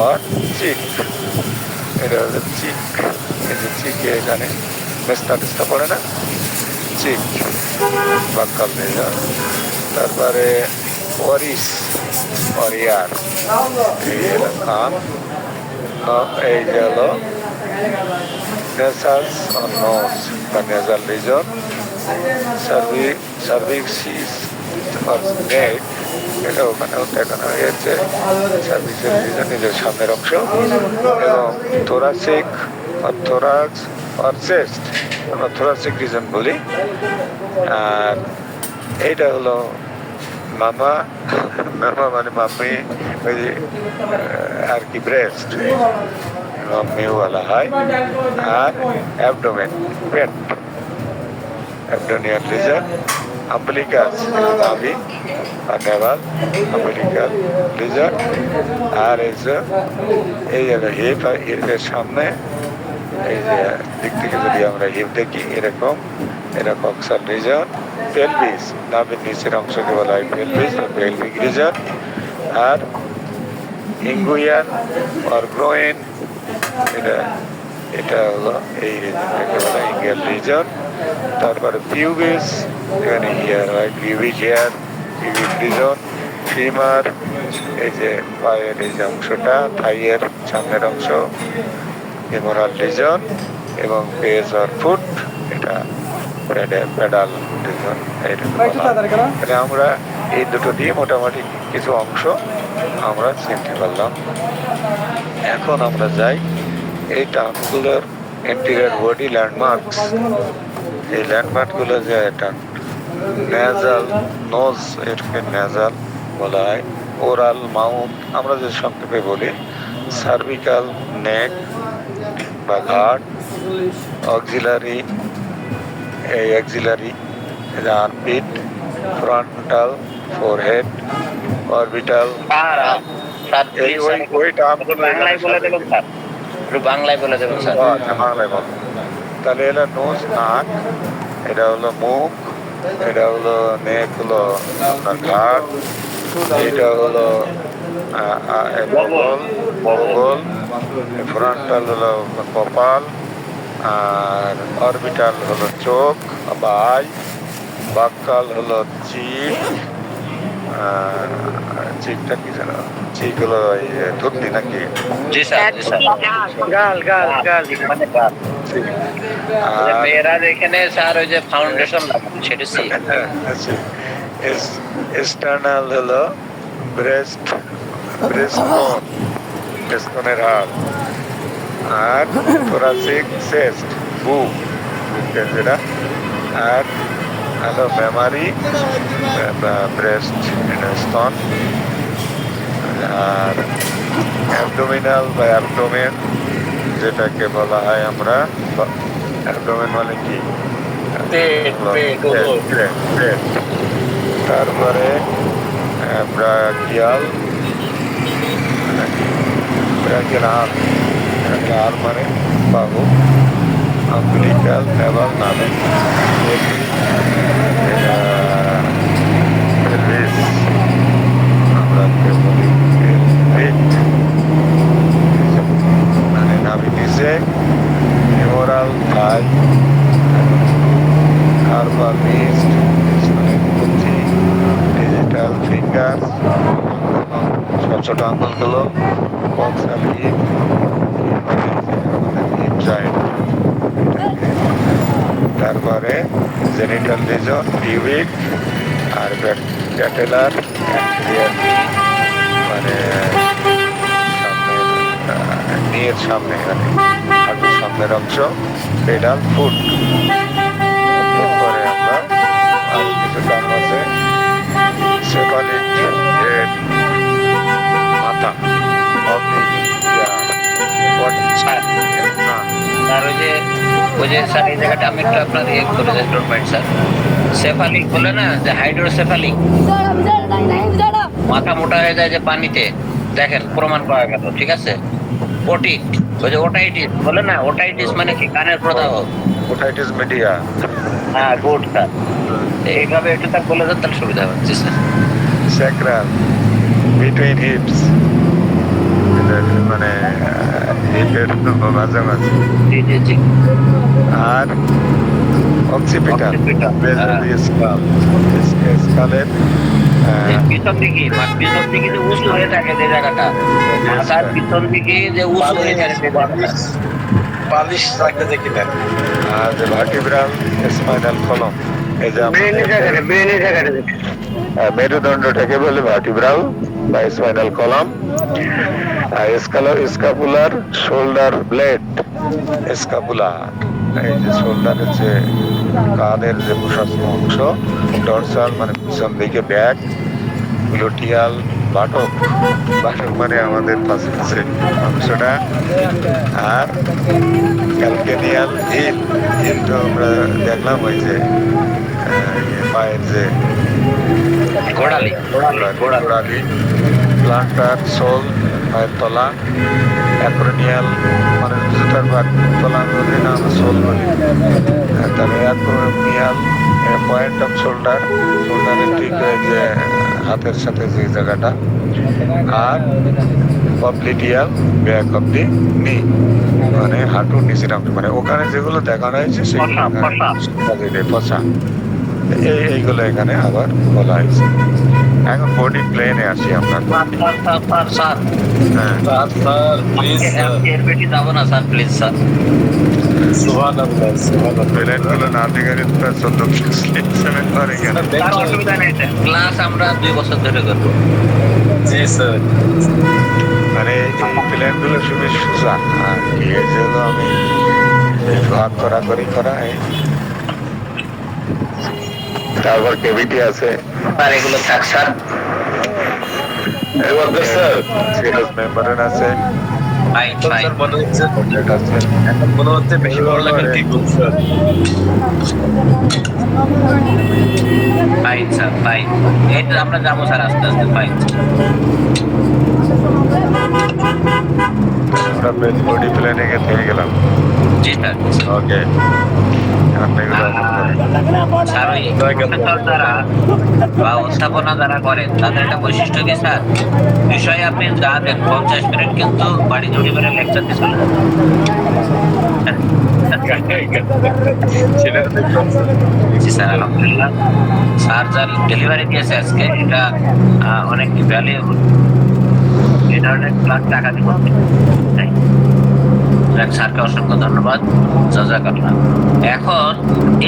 আর চিক, এটা হচ্ছে চিক, এই যে চিকে এখানে মেস্তা টেস্তা পড়ে না, চিক বাক্কাল রিজন। তারপরে ওরিয়ার, এই হলো কান, এই যে হলো নেসাস আর নোজ বা নেজাল রিজন। সার্ভিক্সিস আর নেক, এটা ওখানেও দেখানো হয়েছে, সার্ভিসের রিজন নিজের সামনের অংশ। এবং থোরাসিক আর থোরাক্স আর চেস্ট, আমরা থোরাসিক রিজন বলি। আর এইটা হলো মামা মানে মাম্মি, ওই যে আর কি ব্রেস্ট, মাম্মিও বলা হয়। আর অ্যাবডোমেন, পেট, অ্যাবডোমিনাল রিজন। আম্বলিকাস, নাভি আর নেভাল, আম্বলিকাল রিজন। আর এই হলো হিপ, হিপের সামনে এই যে দিক থেকে যদি আমরা হিপ দেখি এরকম, এটা কক্সাল রিজন। পেলভিস, নাভির নিচের অংশকে বলা হয় পেলভিস বা পেলভিক রিজন। আর ইঙ্গুয়ান আর গ্রোয়েন, এটা হলো এই রিজনটাকে বলা হয় ইঙ্গুয়াল রিজন। তারপরে পিউবিস, এখানে হিয়ার হয় pubic hair, pubic region. Femur, এই যে পায়ের এই যে অংশটা, থাইয়ের সামনের অংশ, ফিমোরাল রিজন। এবং পেজ আর ফুট, এটা পেডাল রিজন। আমরা এই দুটো দিয়ে মোটামুটি কিছু অংশ আমরা চিনতে পারলাম। এখন আমরা যাই এই টার্মগুলোর ইন্টিরিয়র বডি ল্যান্ডমার্কস, এই ল্যান্ডমার্কগুলো যে টার্ম নেজাল নোজ, এটাকে নেজাল বলা হয়। ওরাল মাউথ আমরা যে সংক্ষেপে বলি। সার্ভিক্যাল নেক বা ঘাট। অক্সিলারি এই auxiliary armpit. Frontal forehead. Orbital sir sir এই ওই টার্মগুলো বাংলায় বলে দেবেন স্যার, একটু বাংলায় বলে দেবেন স্যার। বাংলায় বল। তাহলে এটা নোজ নাক, এটা হলো মুখ, এটা হলো নেক হলো আপনার ঘাট, এটা হলো বগল বগল, ফ্রন্টাল হলো কপাল, আর অরবিটাল হলো চোখ বা আই, বাক্কাল হলো চিক। চিকটা কি জানো? চিক হলো এই ধুতনি নাকি? জি স্যার, জি স্যার। গাল গাল গাল মানে গাল। চিক। ওই যে আর মেয়েরা যেখানে স্যার ওই যে ফাউন্ডেশন লাগান সেটা সি। এক্সটার্নাল হলো ব্রেস্ট, ব্রেস্টবোন, ব্রেস্টবোনের হাড়। আর থোরাসিক চেস্ট, বুক, বুকের যেটা। আর হলো মেমারি, ব্রেস্ট, এটা স্তন। আর অ্যাবডোমিনাল বা অ্যাবডোমেন, যেটাকে বলা হয় আমরা অ্যাবডোমেন মানে কি? পেট। তারপরে ব্রাকিয়াল, ব্রাকিয়াল আর মানে বাহু। আম্বিলিকাল নেভাল নামে আমরা বলি মানে নাভি নিচে। হিমোরাল থাই, কার্পাল লিস্ট, ডিজিটাল ফিঙ্গার, ছোট ছোট আঙুলগুলো, কক্সাল হিপ, হিপ জয়েন্ট। তারপরে জেনিটাল রিজন, পিউবিক, আর প্যাটেলার মানে নিয়ের সামনে, এখানে হাঁটুর সামনের অংশ, পেডাল ফুট। এরপরে আমরা আর কিছু টার্ম আছে। সেফালিক হেড, মাথা, স্যার ওই যে স্যার এই জায়গাটা আমি একটু আপনার ইয়ে করে দেন, ডোন্ট মাইন্ড স্যার। সেফালিক বলে না যে হাইড্রোসেফালিক, মাথা মোটা হয়ে যায় যে পানিতে, দেখেন প্রমাণ করা গেল, ঠিক আছে। ওটিট, ওই যে ওটাইটিস বলে না, ওটাইটিস মানে কি? কানের প্রদাহ। Otitis media. হ্যাঁ, গুড স্যার। এইভাবে একটু তার বলে দেন তাহলে সুবিধা হচ্ছে স্যার। স্যাক্রাল, বিটুইন হিপস, মানে হিপের মাঝামাঝি। জি জি জি। আর অক্সিপিটাল, Occipital, স্কালের পিছন দিকে, পিছন দিকে যে উঁচু হয়ে থাকে যে জায়গাটা, মাথার পিছন দিকে যে উঁচু হয়ে থাকে যে জায়গাটা। বালিশ রাখতে দেখি না। আর যে ভার্টিব্রাল স্পাইনাল কলম, এই যে মেরুদণ্ডটাকে বলে ভার্টিব্রাল বা স্পাইনাল কলম। স্কাপুলার, শোল্ডার ব্লেড, স্কাপুলার এই যে শোল্ডারের যে কাঁধের যে প্রশস্ত অংশ। ডরসাল মানে পিছন দিকে ব্যাক। গ্লুটিয়াল বাটক, বাটক মানে আমাদের পাশে আছে অংশটা। আর ক্যালকেনিয়াল হিল, হিল তো আমরা দেখলাম ওই যে পায়ের যে গোড়ালি, গোড়ালি। প্লান্টার সোল, পায়ের তলা। অ্যাক্রোনিয়াল মানে জুতার তলা বলি না, আমরা সোল বলি। তারপরে অ্যাক্রোনিয়াল পয়েন্ট অফ শোল্ডার, শোল্ডারের ঠিক যে হাতের সাথে যে জায়গাটা। আর পপলিটিয়াল, ব্যাক অফ দি নি মানে হাঁটুর নিচের অংশ, মানে ওখানে যেগুলো দেখানো হয়েছে সেগুলো ফসা, এইগুলো এখানে আবার বলা হয়েছে। এখন বডি প্লেনে আসি আমরা। স্যার হ্যাঁ, স্যার প্লিজ স্যার, এর বেশি যাবো না স্যার, প্লিজ স্যার। সুবহানাল্লাহ সুবহানাল্লাহ। প্লেনগুলো না দেখে প্রায় 14 সেভেন করে গেল। স্যার অসুবিধা নেই স্যার, ক্লাস আমরা 2 বছর ধরে করবো। জি স্যার। মানে এই প্লেনগুলো খুবই সোজা, আর কি যেগুলো আমি ভাগ করা তারপর কেভিটি আছে, স্যার এগুলো থাক স্যার। সিরাজ মেম্বারেন আছে, ফাইন ফাইন। স্যার মনে হচ্ছে এটা আছে। এখন মনে হচ্ছে বেশি পড়ালেখা ঠিক হচ্ছে স্যার। Fine sir fine. এই তো আমরা যাবো স্যার আস্তে আস্তে। ফাইন আমরা বডি প্ল্যানিং এ থেকে গেলাম। জি স্যার। ওকে, আপনি এগুলো স্যার ওই প্রফেসর যারা বা উপস্থাপনা যারা করেন তাদের একটা বৈশিষ্ট্য কি স্যার, বিষয়ে আপনি যা দেন 50 মিনিট কিন্তু বাড়ি জুড়ে করে লেকচার দিয়ে চলে যান। সেটা দেখলাম স্যার। জি স্যার আলহামদুলিল্লাহ। স্যার যা ডেলিভারি দিয়েছে আজকে এটা অনেক ভ্যালুয়েবল। এই ধরনের ক্লাস টাকা দিব তাই স্যারকে অসংখ্য ধন্যবাদ, জাযাকাল্লাহ। এখন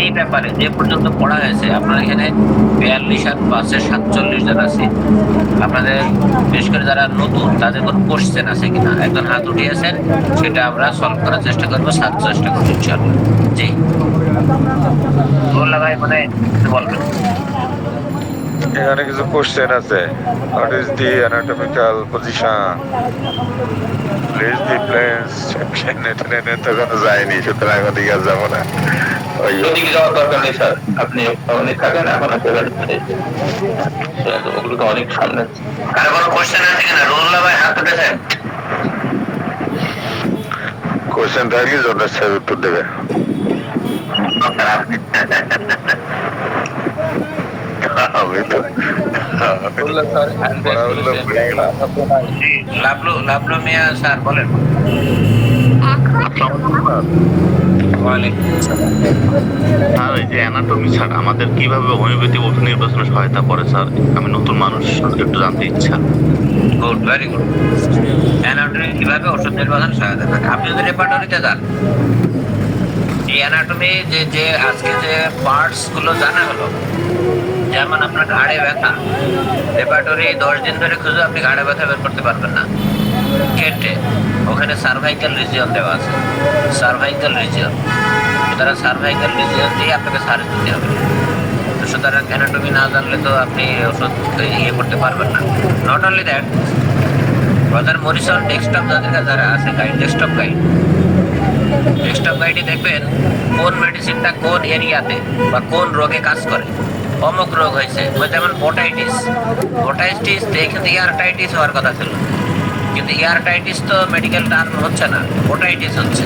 এই ব্যাপারে যে পর্যন্ত পড়া হয়েছে আপনার এখানে 42 আর 5-এ 47 জন আছে। আপনাদের বিশেষ করে যারা নতুন তাদের কোনো কোশ্চেন আছে কিনা একজন হাত উঠিয়েছেন, সেটা আমরা সলভ করার চেষ্টা করবো, চেষ্টা করবো ইনশাআল্লাহ। জি বললাম ভাই, মানে বলবেন। এখানে কিছু কোশ্চেন আছে। What is the anatomical position, place the place, ট্রেনে তো কোনো যায়নি, সুতরাং ওদিকে আর যাবো না। ওই ওদিকে যাওয়ার দরকার নেই স্যার, আপনি ওখানে থাকেন, এখন ওগুলো তো অনেক সামনে। কারো কোনো কোশ্চেন আছে কিনা? রুহুল্লাহ ভাই হাত উঠেছেন। কোশ্চেন থাকলে জোনাস স্যার উত্তর দেবে। আমি তো পড়া হলো ভুলে গেলাম। জি, লাভলু মিয়া স্যার বলেন। ওয়ালাইকুম আসসালাম। স্যার এই যে অ্যানাটমি স্যার আমাদের কিভাবে হোমিওপ্যাথি ওষুধ নির্বাচনে সহায়তা করে স্যার, আমি নতুন মানুষ, একটু জানতে ইচ্ছা। Good, very good. অ্যানাটমি কিভাবে ওষুধ নির্বাচন সহায়তা করে? আপনি যদি রেপার্টরিতে যান, এই অ্যানাটমি যে আজকে যে পার্টস গুলো জানা হলো, যেমন আপনার ঘাড়ে ব্যথা, রেপার্টরি 10 দিন ধরে খুঁজে আপনি ঘাড়ে ব্যথা বের করতে পারবেন না। কেটে ওখানে সার্ভাইকাল রিজিয়ন দেওয়া আছে, সার্ভাইকাল রিজিয়ন। সুতরাং সার্ভাইকাল রিজিয়ন দিয়ে আপনাকে সার্চ দিতে হবে। তো সুতরাং অ্যানাটমি না জানলে তো আপনি ওষুধ ইয়ে করতে পারবেন না। Not only that, brother Morrison desktop যাদের কাছে যারা আছে গাইড, ডেস্কটপ গাইডে দেখবেন কোন মেডিসিনটা কোন এরিয়াতে বা কোন রোগে কাজ করে। অমুক রোগ হয়েছে, যেমন ওটাইটিস এখান থেকে ইয়ারটাইটিস হওয়ার কথা ছিল, কিন্তু ইয়ারটাইটিস তো মেডিকেল টার্ম হচ্ছে না, ওটাইটিস হচ্ছে।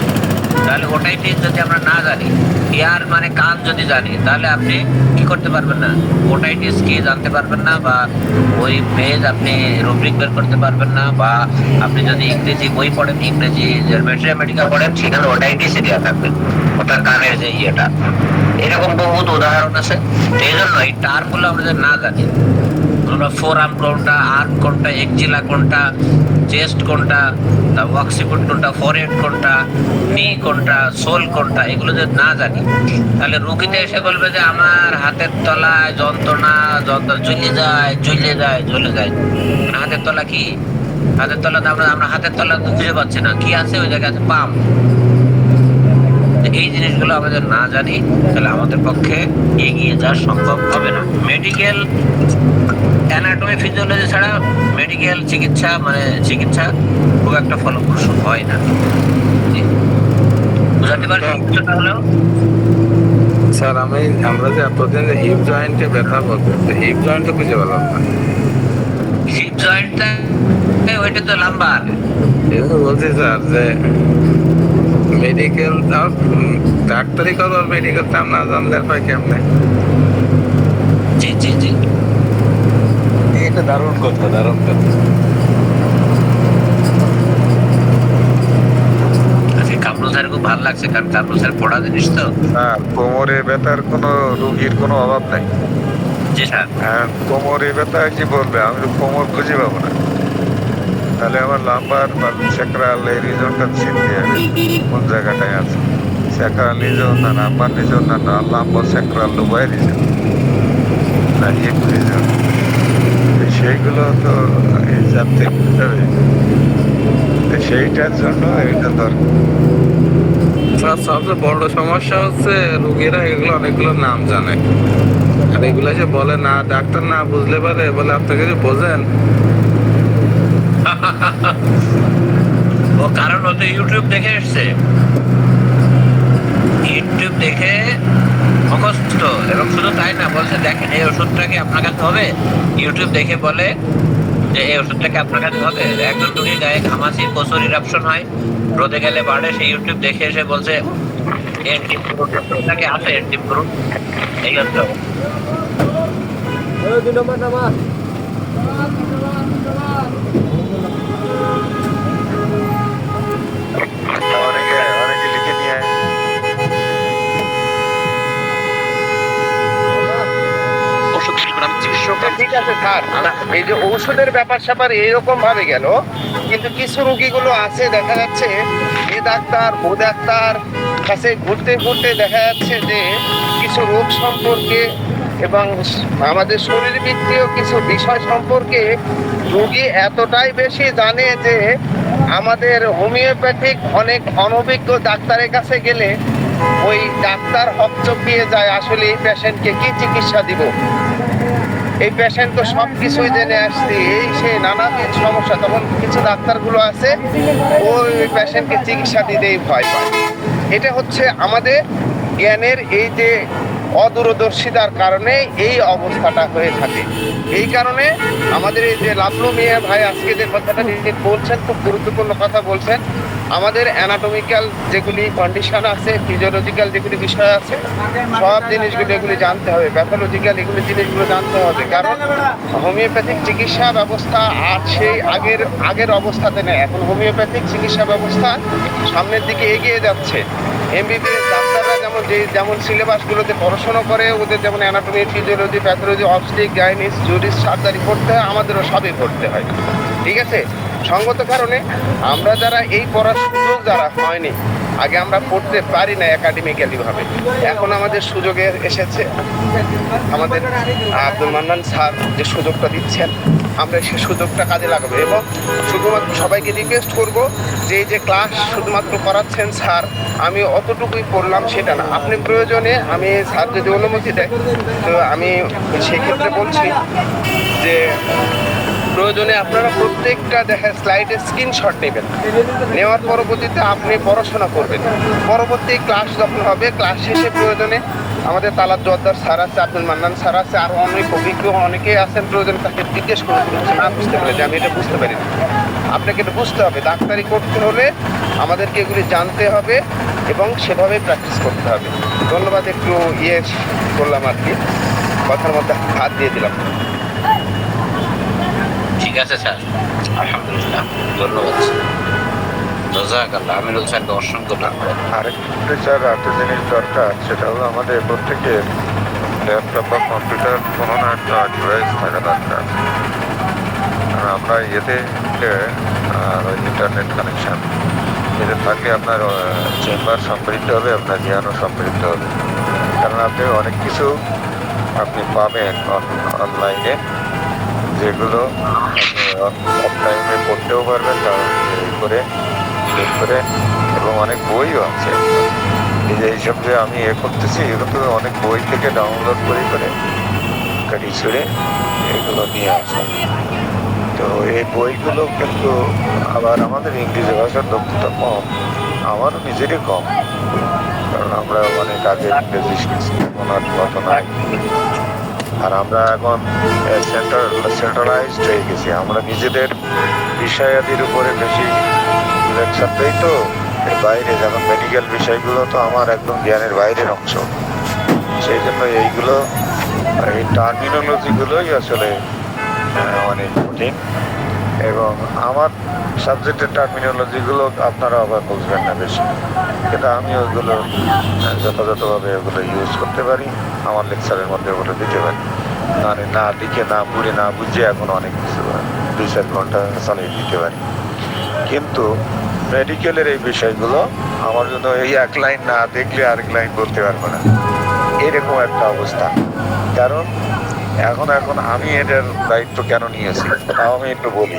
তাহলে ওটাইটিস যদি আমরা না জানি, ইয়ার মানে কান যদি জানি, তাহলে আপনি কি করতে পারবেন না, ওটাইটিস কি জানতে পারবেন না, বা ওই পেজ আপনি রুব্রিক বের করতে পারবেন না, বা আপনি যদি ইংরেজি বই পড়েন, ইংরেজি মেডিকেল পড়েন, সেখানে ওটাইটিস এরিয়া থাকবে, ওটা কানের যে ইয়েটা। এরকম বহুত উদাহরণ আছে। এই জন্য এই টার্মগুলো আমরা যদি না জানি, ফোরাম কোনটা, আর্ম কোনটা, এক্সিলা কোনটা, চেস্ট কোনটা, ওয়াক্সিপুট কোনটা, ফরহেড কোনটা, নি কোনটা, সোল কোনটা, এগুলো যদি না জানি, তাহলে রুগীতে এসে বলবে যে আমার হাতের তলায় যন্ত্রণা জ্বলে যায়। হাতের তলা কি? হাতের তলাতে আমরা হাতের তলা খুঁজে পাচ্ছি না, কি আছে ওই জায়গায় আছে পাম্প। এই জিনিসগুলো আমাদের না জানি, তাহলে আমাদের পক্ষে এগিয়ে যাওয়া সম্ভব হবে না। মেডিকেল অ্যানাটমি ফিজিওলজি ছাড়া মেডিকেল চিকিৎসা খুব একটা ফলপ্রসূ হয় না। বুঝতে পারছেন কিছুটা হলেও? স্যার আমরা যে এতদিন যে হিপ জয়েন্টে ব্যথা বলতে, হিপ জয়েন্ট তো খুঁজে পেলাম না। হিপ জয়েন্টটা ওইটা তো লাম্বার। এগুলো বলছি স্যার যে মেডিকেল ডাক্তারি করো, মেডিকেল টার্ম না জানলে পাই কেমনে? জি এটা দারুণ কথা। আজকে কামরুল স্যার খুব ভালো লাগছে, কারণ কামরুল স্যার পড়া জিনিস তো। হ্যাঁ, কোমরে ব্যথার কোনো রোগীর কোনো অভাব নাই। জি স্যার। হ্যাঁ, কোমরে ব্যথা কি বলবে, আমি তো কোমর খুঁজে পাবো না। তাহলে আমার লাম্বার বা স্যাক্রাল এই রিজনটা চিনতে হবে কোন জায়গাটায় আছে। স্যাক্রাল রিজন না লাম্বার রিজন না লাম্বার স্যাক্রাল উভয় রিজন না হিপ রিজন, সেইগুলো তো জানতে হবে। সেইটার জন্য এটা দরকার। স্যার সবচেয়ে বড় সমস্যা হচ্ছে রোগীরা এগুলো অনেকগুলো নাম জানে, আর এগুলা যে বলে না ডাক্তার না বুঝলে পারে, বলে আপনি কিছু বোঝেন? ও কারণ ও তো ইউটিউব দেখে এসছে, ইউটিউব দেখে মুখস্থ। এবং শুধু তাই না, বলছে দেখেন এই ওষুধটাকে আপনার কাছে হবে, ইউটিউব দেখে বলে যে এই ওষুধটাকে আপনার কাছে হবে। একজন রুগী গায়ে ঘামাচি প্রচুর ইরাপশন হয়, রোদে গেলে বাড়ে, সেই ইউটিউব দেখে এসে বলছে এন্টিম ফ্রুট ওটাকে আছে, এন্টিম ফ্রুট। এই হচ্ছে অনেকে লিখে নিয়ে ঠিক আছে স্যার, এই যে ঔষধের ব্যাপার স্যাপার এরকম ভাবে গেল, কিন্তু কিছু রোগীগুলো আছে দেখা যাচ্ছে এ ডাক্তার ও ডাক্তার কাছে ঘুরতে ঘুরতে দেখা যাচ্ছে যে কিছু রোগ সম্পর্কে এবং আমাদের শরীরবৃত্তীয় কিছু বিষয় সম্পর্কে রোগী এতটাই বেশি জানে যে আমাদের হোমিওপ্যাথিক অনেক অনভিজ্ঞ ডাক্তারের কাছে গেলে ওই ডাক্তার হকচকিয়ে যায় আসলে এই পেশেন্টকে কি চিকিৎসা দিব। এই পেশেন্ট তো সব কিছুই জেনে আসছে, এই সে নানাবিধ সমস্যা, তখন কিছু ডাক্তারগুলো আছে ওই পেশেন্টকে চিকিৎসা দিতেই ভয় পায়। এটা হচ্ছে আমাদের জ্ঞানের এই যে অদূরদর্শিতার কারণে এই অবস্থাটা হয়ে থাকে। এই কারণে আমাদের এই যে লাভলু মিয়া ভাই আজকে যে কথাটা বলছেন, খুব গুরুত্বপূর্ণ কথা বলছেন। আমাদের অ্যানাটমিক্যাল যেগুলি কন্ডিশন আছে, ফিজিওলজিক্যাল যেগুলি বিষয় আছে, সব জিনিসগুলো এগুলি জানতে হবে, প্যাথোলজিক্যাল এগুলি জিনিসগুলো জানতে হবে। কারণ হোমিওপ্যাথিক চিকিৎসা ব্যবস্থা আর সেই আগের অবস্থাতে নেই। এখন হোমিওপ্যাথিক চিকিৎসা ব্যবস্থা সামনের দিকে এগিয়ে যাচ্ছে। এমবিবিএস ডাক্তাররা যেমন সিলেবাসগুলোতে পড়াশোনা করে, ওদের যেমন অ্যানাটমি, ফিজিওলজি, প্যাথোলজি, অবস্ট্রিক, গাইনিস, জুরিস, সার্জারি করতে হয়, আমাদেরও সবই করতে হয়। ঠিক আছে, সঙ্গত কারণে আমরা যারা এই পড়ার সুযোগ যারা হয়নি, আগে আমরা পড়তে পারি না একাডেমিক্যালি ভাবে, এখন আমাদের সুযোগে এসেছে। আমাদের আব্দুল মান্নান স্যার যে সুযোগটা দিচ্ছেন, আমরা সেই সুযোগটা কাজে লাগাবো। এবং শুধুমাত্র সবাইকে রিকোয়েস্ট করব যে এই যে ক্লাস শুধুমাত্র করাচ্ছেন স্যার, আমি অতটুকুই পড়লাম সেটা না। আপনি প্রয়োজনে, আমি স্যার যদি অনুমতি দেয় তো আমি সেক্ষেত্রে বলছি যে প্রয়োজনে আপনারা প্রত্যেকটা স্লাইডে স্ক্রিনশট নেবেন, নেওয়ার পরবর্তীতে আপনি পড়াশোনা করবেন। পরবর্তী ক্লাস যখন হবে, ক্লাস শেষে প্রয়োজনে আমাদের তালাত জোয়ারদার স্যার আছে, আব্দুল মান্নান স্যার আছে, আরও অনেক অভিজ্ঞ অনেকেই আছেন, প্রয়োজনে তাকে জিজ্ঞেস করে না বুঝতে পারে যে আমি এটা বুঝতে পারি না। আপনাকে এটা বুঝতে হবে, ডাক্তারি করতে হলে আমাদেরকে এগুলি জানতে হবে এবং সেভাবেই প্র্যাকটিস করতে হবে। ধন্যবাদ, একটু করলাম আর কি, কথার মধ্যে হাত দিয়ে দিলাম। ঠিক আছে স্যার, আলহামদুলিল্লাহ, ধন্যবাদ জাযাকাল্লাহ। আমিরুল স্যারকে অসংখ্য ধন্যবাদ। আরেকটু স্যার একটা জিনিস দরকার, সেটা হলো আমাদের প্রত্যেকের ল্যাপটপ বা কম্পিউটার কোনো না একটা ডিভাইস থাকা দরকার। আর আমরা এতে ইন্টারনেট কানেকশান এতে থাকলে আপনার চেম্বার সমৃদ্ধ হবে, আপনার জ্ঞানও সমৃদ্ধ হবে। কারণ আপনি অনেক কিছু আপনি পাবেন অনলাইনে, যেগুলো অফলাইনে পড়তেও পারবেন, কারণ করে এবং অনেক বইও আছে। এই যে এইসব যে আমি করতেছি, এগুলো তো অনেক বই থেকে ডাউনলোড করে কাটি ছুড়ে এগুলো নিয়ে আসা। তো এই বইগুলো কিন্তু আবার আমাদের ইংরেজি ভাষার দক্ষতা কম, আমারও নিজেরই কম, কারণ আমরা অনেক আগে ইংরেজি শিখছি, ওনার কত নাই। আর আমরা এখন সেন্ট্রালাইজড হয়ে গেছি, আমরা নিজেদের বিষয়াদির উপরে বেশি লেকচার দেই। তো এর বাইরে যেমন মেডিকেল বিষয়গুলো তো আমার একদম জ্ঞানের বাইরের অংশ, সেই জন্য এইগুলো এই টার্মিনোলজিগুলোই আসলে অনেক কঠিন। এবং আমার সাবজেক্টের টার্মিনোলজিগুলো আপনারা আবার বুঝবেন না বেশি, কিন্তু আমি ওইগুলো যথাযথভাবে ওগুলো ইউজ করতে পারি, আমার লেকচারের মধ্যে ওগুলো দিতে পারি। মানে না লিখে, না পড়ে, না বুঝে এখন অনেক কিছু 2-4 ঘন্টা চালিয়ে দিতে পারি। কিন্তু মেডিকেলের এই বিষয়গুলো আমার জন্য এই এক লাইন না দেখলে আরেক লাইন বলতে পারবো না, এরকম একটা অবস্থা। কারণ এখন আমি এটার দায়িত্ব কেন নিয়েছি তাও আমি একটু বলি।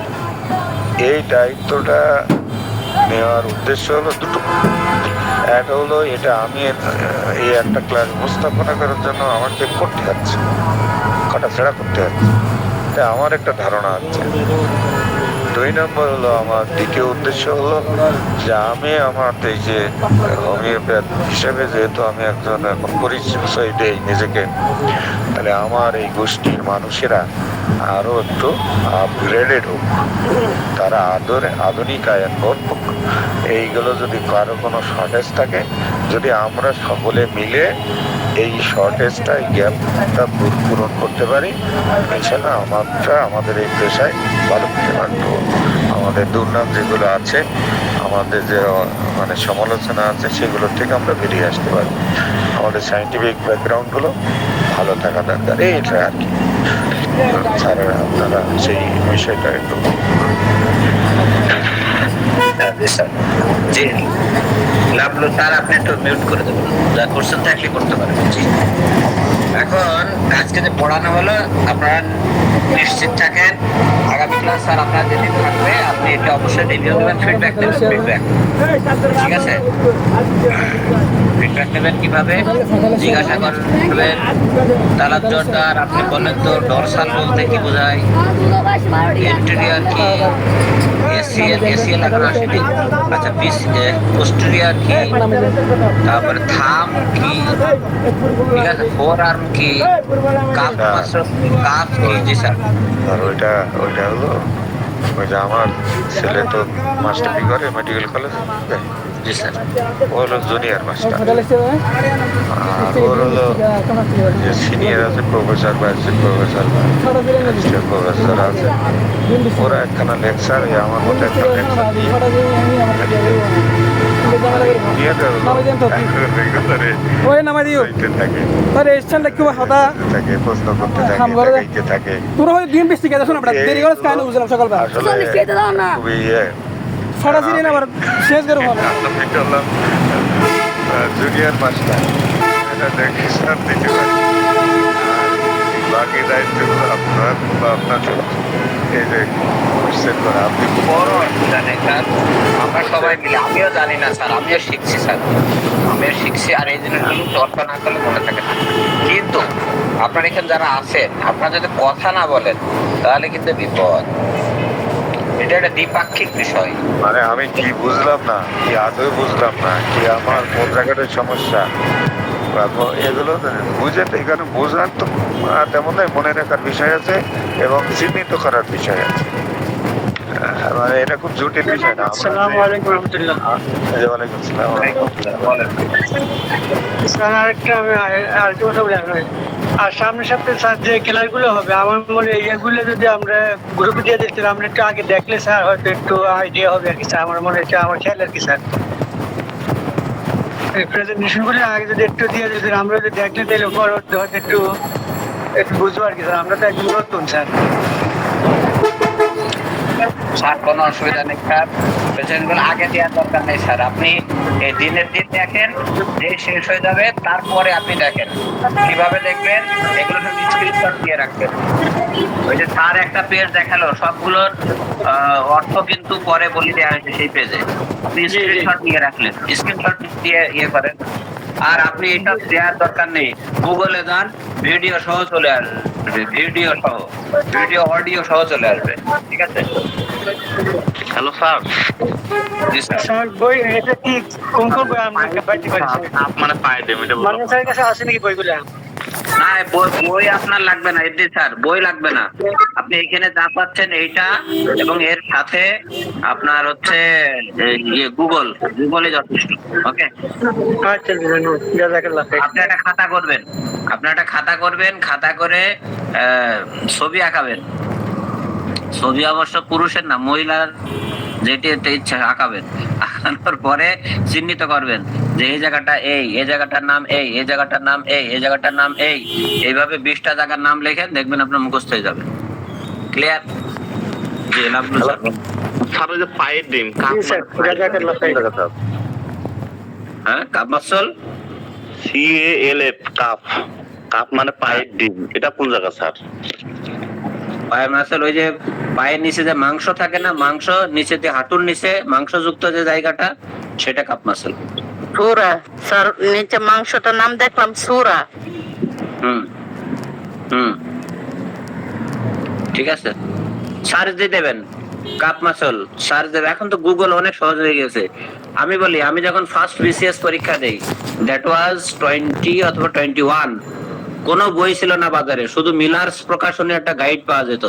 এই দায়িত্বটা নেওয়ার উদ্দেশ্য হলো দুটো। এক হলো এটা আমি এই একটা ক্লাস উপস্থাপনা করার জন্য আমাকে করতে হচ্ছে, কাটাছেড়া করতে হচ্ছে, এটা আমার একটা ধারণা আছে। 2 নম্বর হলো আমার দ্বিতীয় উদ্দেশ্য হলো যে আমি আমার এই যে হোমিওপ্যাথ হিসেবে যেহেতু আমি একজন এখন পরিচয় দেই নিজেকে, তাহলে আমার এই গোষ্ঠীর মানুষেরা আরো একটু আপগ্রেডেড হোক, তারা আধুনিকায়ন হোক। এইগুলো যদি কারো কোনো শর্টেজ থাকে, যদি আমরা সকলে মিলে এই শর্টেজটা, এই গ্যাপটা পূরণ করতে পারি, ইনশাল্লাহ আমাদের এই পেশায় ভালো করতে পারবো। আমাদের দুর্নাম যেগুলো আছে, আমাদের যে মানে সমালোচনা আছে, সেগুলোর থেকে আমরা বেরিয়ে আসতে পারি। আমাদের সায়েন্টিফিক ব্যাকগ্রাউন্ডগুলো ভালো থাকা দরকার, এইটা আর কি। স্যারেরা আপনারা সেই বিষয়টা একটু জি লাভলু স্যার, আপনি একটু মিউট করে দেবেন, যা কোশ্চেন থাকলে করতে পারেন। জি, এখন আজকে যে পড়ানো হলো আপনারা নিশ্চিত থাকেন, আগামী ক্লাস স্যার আপনার যেদিন থাকবে আপনি এটা অবশ্যই রিভিউ দেবেন, ফিডব্যাক দেবেন। ফিডব্যাক ঠিক আছে? ফিডব্যাক নেবেন কিভাবে? জিজ্ঞাসা করবেন তালাত জোরদার, আপনি বললেন তো ডরসাল বলতে কি বোঝায়, ইন্টেরিয়র কি, এসিএল এখন আসেনি, আচ্ছা পোস্টেরিয়র কি, তারপরে থাম কি, ঠিক আছে, ফোর আর্ম কি, কাপ কি। জি স্যার। আর ওইটা হলো ওই যে আমার ছেলে তো মাস্টারি করে মেডিকেল কলেজে, জি স্যার। ও হলো জুনিয়র মাস্টার, আর ওর হলো যে সিনিয়র আছে প্রফেসর বা অ্যাসিস্ট্যান্ট প্রফেসর বা অ্যাসিস্ট্যান্ট প্রফেসর আছে, ওরা একখানা লেকচার, আমার মতো একটা লেকচার থাকে, প্রশ্ন করতে থাকে, জুনিয়র মাস্টার এটা দেখে স্যার দিতে পারি। বাকি দায়িত্বগুলো আপনার বা আপনার এই যে কোশ্চেন করা আপনি বড় জানেন স্যার, আমরা সবাই মিলে, আমিও জানি না স্যার, আমিও শিখছি স্যার, আমিও শিখছি। আর এই জিনিসগুলো চর্চা না করলে মনে থাকে না। কিন্তু আপনার এখানে যারা আছেন, আপনারা যদি কথা না বলেন তাহলে কিন্তু বিপদ। এটা একটা দ্বিপাক্ষিক বিষয়। মানে আমি কি বুঝলাম না, কি আদৌ বুঝলাম না, কি আমার কোন জায়গাটার সমস্যা, এগুলো বুঝে তো এখানে বোঝার তো তেমন মনে রাখার বিষয় আছে এবং চিহ্নিত করার বিষয় আছে। মানে এটা খুব জটিল বিষয় না। আসসালামু আলাইকুম রহমতুল্লাহ। ওয়ালাইকুম আসসালাম। আরেকটা আমি আরেকটা কথা বলি, আর সামনের সপ্তাহে স্যার যে খেলাগুলো হবে, আমার মনে হয় এগুলো যদি আমরা গ্রুপে দিয়ে দিতে, আমরা একটু আগে দেখলে স্যার হয়তো একটু আইডিয়া হবে আর কি স্যার। আমার মনে হচ্ছে, আমার খেয়াল আর কি স্যার, এই প্রেজেন্টেশনগুলো আগে যদি একটু দিয়ে দিতেন, আমরা যদি দেখলে তাহলে পরবর্তী হয়তো একটু বুঝবো আর কি স্যার। আমরা তো একদম নতুন স্যার। স্যার কোনো অসুবিধা নেই স্যার, প্রেজেন্টগুলো আগে দেওয়ার দরকার নেই স্যার। আপনি এই দিনের দিন দেখেন, যে শেষ হয়ে যাবে তারপরে আপনি দেখেন। কিভাবে দেখবেন? এগুলো সব স্ক্রিনশট দিয়ে রাখবেন। ওই যে স্যার একটা পেজ দেখালো, সবগুলোর অর্থ কিন্তু পরে বলে দেওয়া হয়েছে সেই পেজে। আপনি স্ক্রিনশট নিয়ে রাখলেন, স্ক্রিনশট দিয়ে ইয়ে করেন। আর আপনি এটা দেওয়ার দরকার নেই, গুগলে যান, ভিডিও সহ চলে আসবে, ভিডিও অডিও সহ চলে আসবে। ঠিক আছে? Hello sir. জি স্যার। স্যার বই এটা কি কোন কোন বই আমরা পাইতে পারি স্যার? মানে পায়ে দেবে এটা বলো। মানব স্যারের কাছে আছে নাকি বইগুলো? না, বই আপনার লাগবে না এডি স্যার, বই লাগবে না। আপনি এখানে যা পাচ্ছেন এইটা, এবং এর সাথে আপনার হচ্ছে গুগলই যথেষ্ট। ওকে, আচ্ছা জাযাকাল্লাহ খাইর। আপনি একটা খাতা করবেন, খাতা করে ছবি আঁকাবেন। ছবি অবশ্য পুরুষের না, মহিলার যেটি ইচ্ছা আঁকাবেন। আঁকানোর পরে চিহ্নিত করবেন যে এই জায়গাটা এই জায়গাটার নাম এই জায়গাটার নাম এই জায়গাটার নাম এইভাবে 20টা জায়গার নাম লেখেন, দেখবেন আপনার মুখস্থ হয়ে যাবে। ক্লিয়ার? জি লাভলু স্যার। স্যার ওই যে পায়ের ডিম কাপ, জাযাকাল্লাহ খাইর। হ্যাঁ, cup muscle, CALF cup, cup মানে পায়ের ডিম, এটা কোন জায়গা স্যার? পায়ের মাসেল ওই যে পায়ের নিচে যে মাংস থাকে না, মাংস নিচে দিয়ে হাঁটুর নিচে মাংসযুক্ত যে জায়গাটা, সেটা কাপ মাসেল। সুরা স্যার, নিচে মাংসটার নাম দেখলাম সুরা। হুম হুম, ঠিক আছে, সার্চ দিয়ে দেবেন কাপ মাসল, সার্চ দেবেন। এখন তো গুগল অনেক সহজ হয়ে গেছে। আমি বলি, আমি যখন ফার্স্ট বিসিএস পরীক্ষা দেই, দ্যাট ওয়াজ 20 অথবা 21, কোনো বই ছিল না বাজারে, শুধু মিলার্স প্রকাশনের একটা গাইড পাওয়া যেত।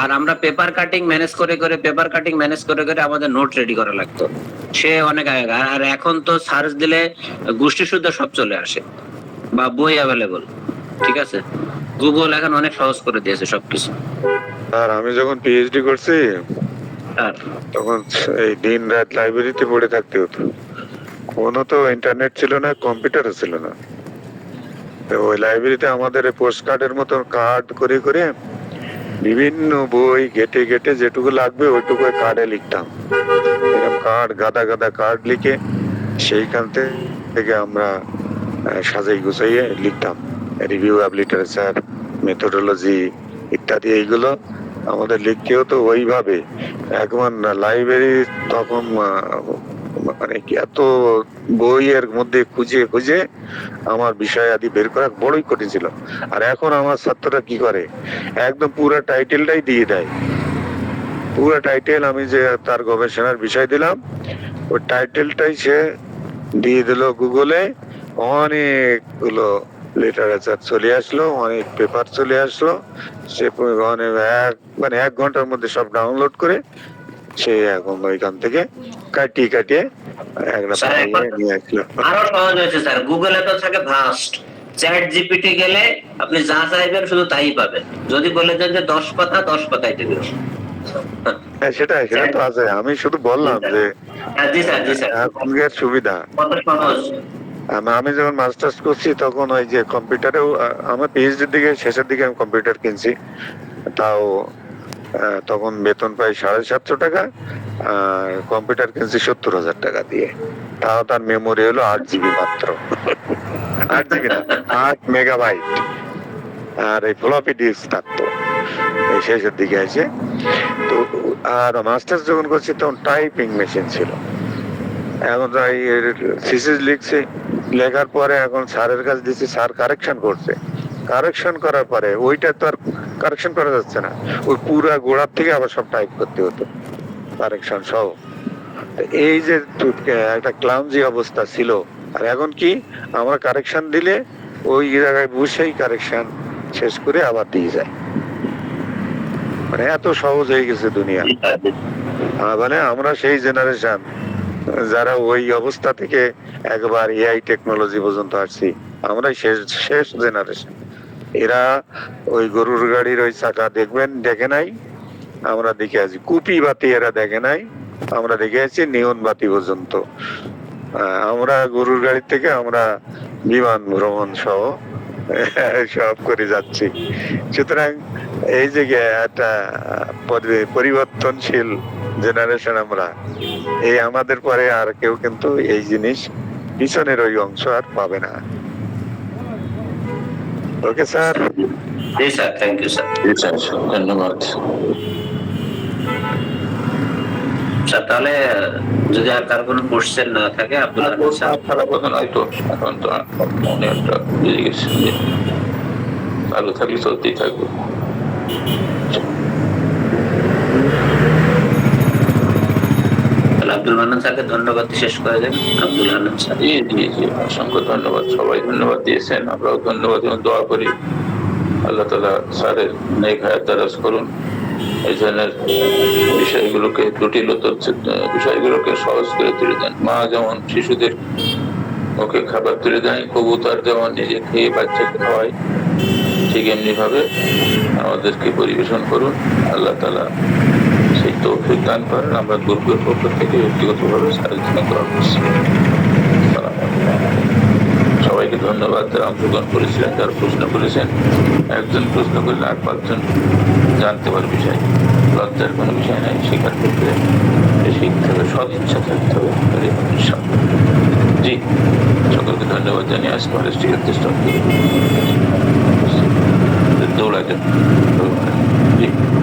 আর আমরা পেপার কাটিং ম্যানেজ করে আমাদের নোট রেডি করা লাগতো, সে অনেক আগে। আর এখন তো সার্চ দিলে গোষ্ঠী শুদ্ধ সব চলে আসে, বা বই অ্যাভেলেবল। ঠিক আছে, গুগল এখন অনেক সহজ করে দিয়েছে সবকিছু। আর আমি যখন পিএইচডি করছি আর তখন এই দিন রাত লাইব্রেরিতে পড়ে থাকতে হতো। কোনো তো ইন্টারনেট ছিল না, কম্পিউটারও ছিল না। তো ওই লাইব্রেরিতে আমাদের পোস্ট কার্ডের মতো কার্ড করে করে বিভিন্ন বই ঘেটে ঘেটে যেটুকু লাগবে ওইটুকু কার্ডে লিখতাম। এরকম কার্ড গাদা গাদা কার্ড লিখে সেইখান থেকে আমরা সাজাই গুছাইয়ে লিখতাম রিভিউ অফ লিটারেচার, মেথোডোলজি ইত্যাদি। এইগুলো আমাদের লিখতে হতো ওইভাবে। এখন লাইব্রেরি তখন মানে এত বইয়ের মধ্যে খুঁজে খুঁজে আমার বিষয় আদি বের করা বড়ই কঠিন ছিল। আর এখন আমার ছাত্ররা কি করে, একদম পুরো টাইটেলটাই দিয়ে দেয়। পুরো টাইটেল আমি যে তার গবেষণার বিষয় দিলাম, ওই টাইটেলটাই সে দিয়ে দিল গুগলে। অনেকগুলো লিটারেচার চলে আসলো, অনেক পেপার চলে আসলো। সে মানে 1 ঘন্টার মধ্যে সব ডাউনলোড করে সে এখন ওইখান থেকে কাটিয়ে কাটিয়ে একটা নিয়ে আসলো। আরো সহজ হয়েছে স্যার, গুগলে তো থাকে ভাস্ট, চ্যাট জিপিটি গেলে আপনি যা চাইবেন শুধু তাই পাবেন। যদি বলে দেন যে 10 পাতা, 10 পাতায় দেবে। সেটা তো আছে। আমি শুধু বললাম যে এখনকার সুবিধা। আমি যখন মাস্টার্স করছি তখন ওই যে কম্পিউটারেও, আমার পিএইচডির দিকে শেষের দিকে আমি কম্পিউটার কিনছি। তাও তখন বেতন পাই 750 টাকা, আর কম্পিউটার কিনছি 70,000 টাকা দিয়ে। তাও তার মেমোরি হলো 8 জিবি মাত্র। 8 জিবি না, 8 মেগাবাইট। আর এই ফ্লপি ডিস্ক থাকতো এই শেষের দিকে এসে। তো আর মাস্টার্স যখন করছি তখন টাইপিং মেশিন ছিল। এখন থিসিস লিখছি, লেখার পরে এখন স্যারের কাছে দিচ্ছি, স্যার কারেকশন করছে। কারেকশন করার পরে ওইটা তো আর কারেকশন করা যাচ্ছে না, ওই পুরা গোড়ার থেকে আবার সব টাইপ করতে হতো কারেকশন সহ। এই যে একটা ক্লামজি অবস্থা ছিল। আর এখন কি, আমরা কারেকশন দিলে ওই জায়গায় বসেই কারেকশন শেষ করে আবার দিয়ে যায়। মানে এত সহজ হয়ে গেছে দুনিয়া। মানে আমরা সেই জেনারেশন যারা ওই অবস্থা থেকে একবার এআই টেকনোলজি পর্যন্ত আসছি। আমরাই শেষ জেনারেশন। এরা ওই গরুর গাড়ির ওই চাকা দেখে নাই, আমরা দেখে আছি। কুপি বাতি এরা দেখে নাই, আমরা দেখে আছি নিয়ন বাতি পর্যন্ত। আমরা গরুর গাড়ির থেকে আমরা বিমান ভ্রমণ সহ সব করে যাচ্ছি। সুতরাং এই যে একটা পরিবর্তনশীল জেনারেশন আমরা, এই আমাদের পরে আর কেউ কিন্তু এই জিনিস পিছনের ওই অংশ আর পাবে না। Okay sir. জি স্যার, থ্যাংক ইউ স্যার। ধন্যবাদ স্যার। তাহলে যদি আর কার কোনো কোশ্চেন না থাকে, আব্দুল হান্নান স্যার। খারাপ কথা নয় তো, এখন তো মনে একটা বুঝে গেছে যে ভালো থাকলে চলতেই থাকবো। আব্দুল মান্নান স্যারকে ধন্যবাদ শেষ করে দেন। আব্দুল হান্নান স্যার। জি, অসংখ্য ধন্যবাদ। সবাই ধন্যবাদ দিয়েছেন, আমরাও ধন্যবাদ এবং দোয়া করি আল্লাহ তাআলা স্যারের নেক হায়াত দারাজ করুন। এই ধরনের বিষয়গুলোকে জটিলতর বিষয়গুলোকে সহজ করে তুলে দেন। মা যেমন শিশুদের মুখে খাবার তুলে দেয়, কবুতর যেমন নিজে খেয়ে বাচ্চাকে খাওয়ায়, ঠিক এমনি ভাবে আমাদেরকে পরিবেশন করুন। আল্লাহ তাআলা সেই তৌফিক দান করেন। আমরা গ্রুপের পক্ষ থেকে ব্যক্তিগতভাবে স্যারের জন্য দোয়া করছি। সবাইকে ধন্যবাদ যারা অংশগ্রহণ করেছিলেন, যারা প্রশ্ন করেছেন। একজন প্রশ্ন করলে আর 5 জন জানতে পারে বিষয়। লজ্জার কোনো বিষয় নাই, শেখার ক্ষেত্রে শিখতে হবে, সৎ ইচ্ছা থাকতে হবে। জি, সকলকে ধন্যবাদ জানিয়ে আজকে চেষ্টা করি দৌড়াতে। করি।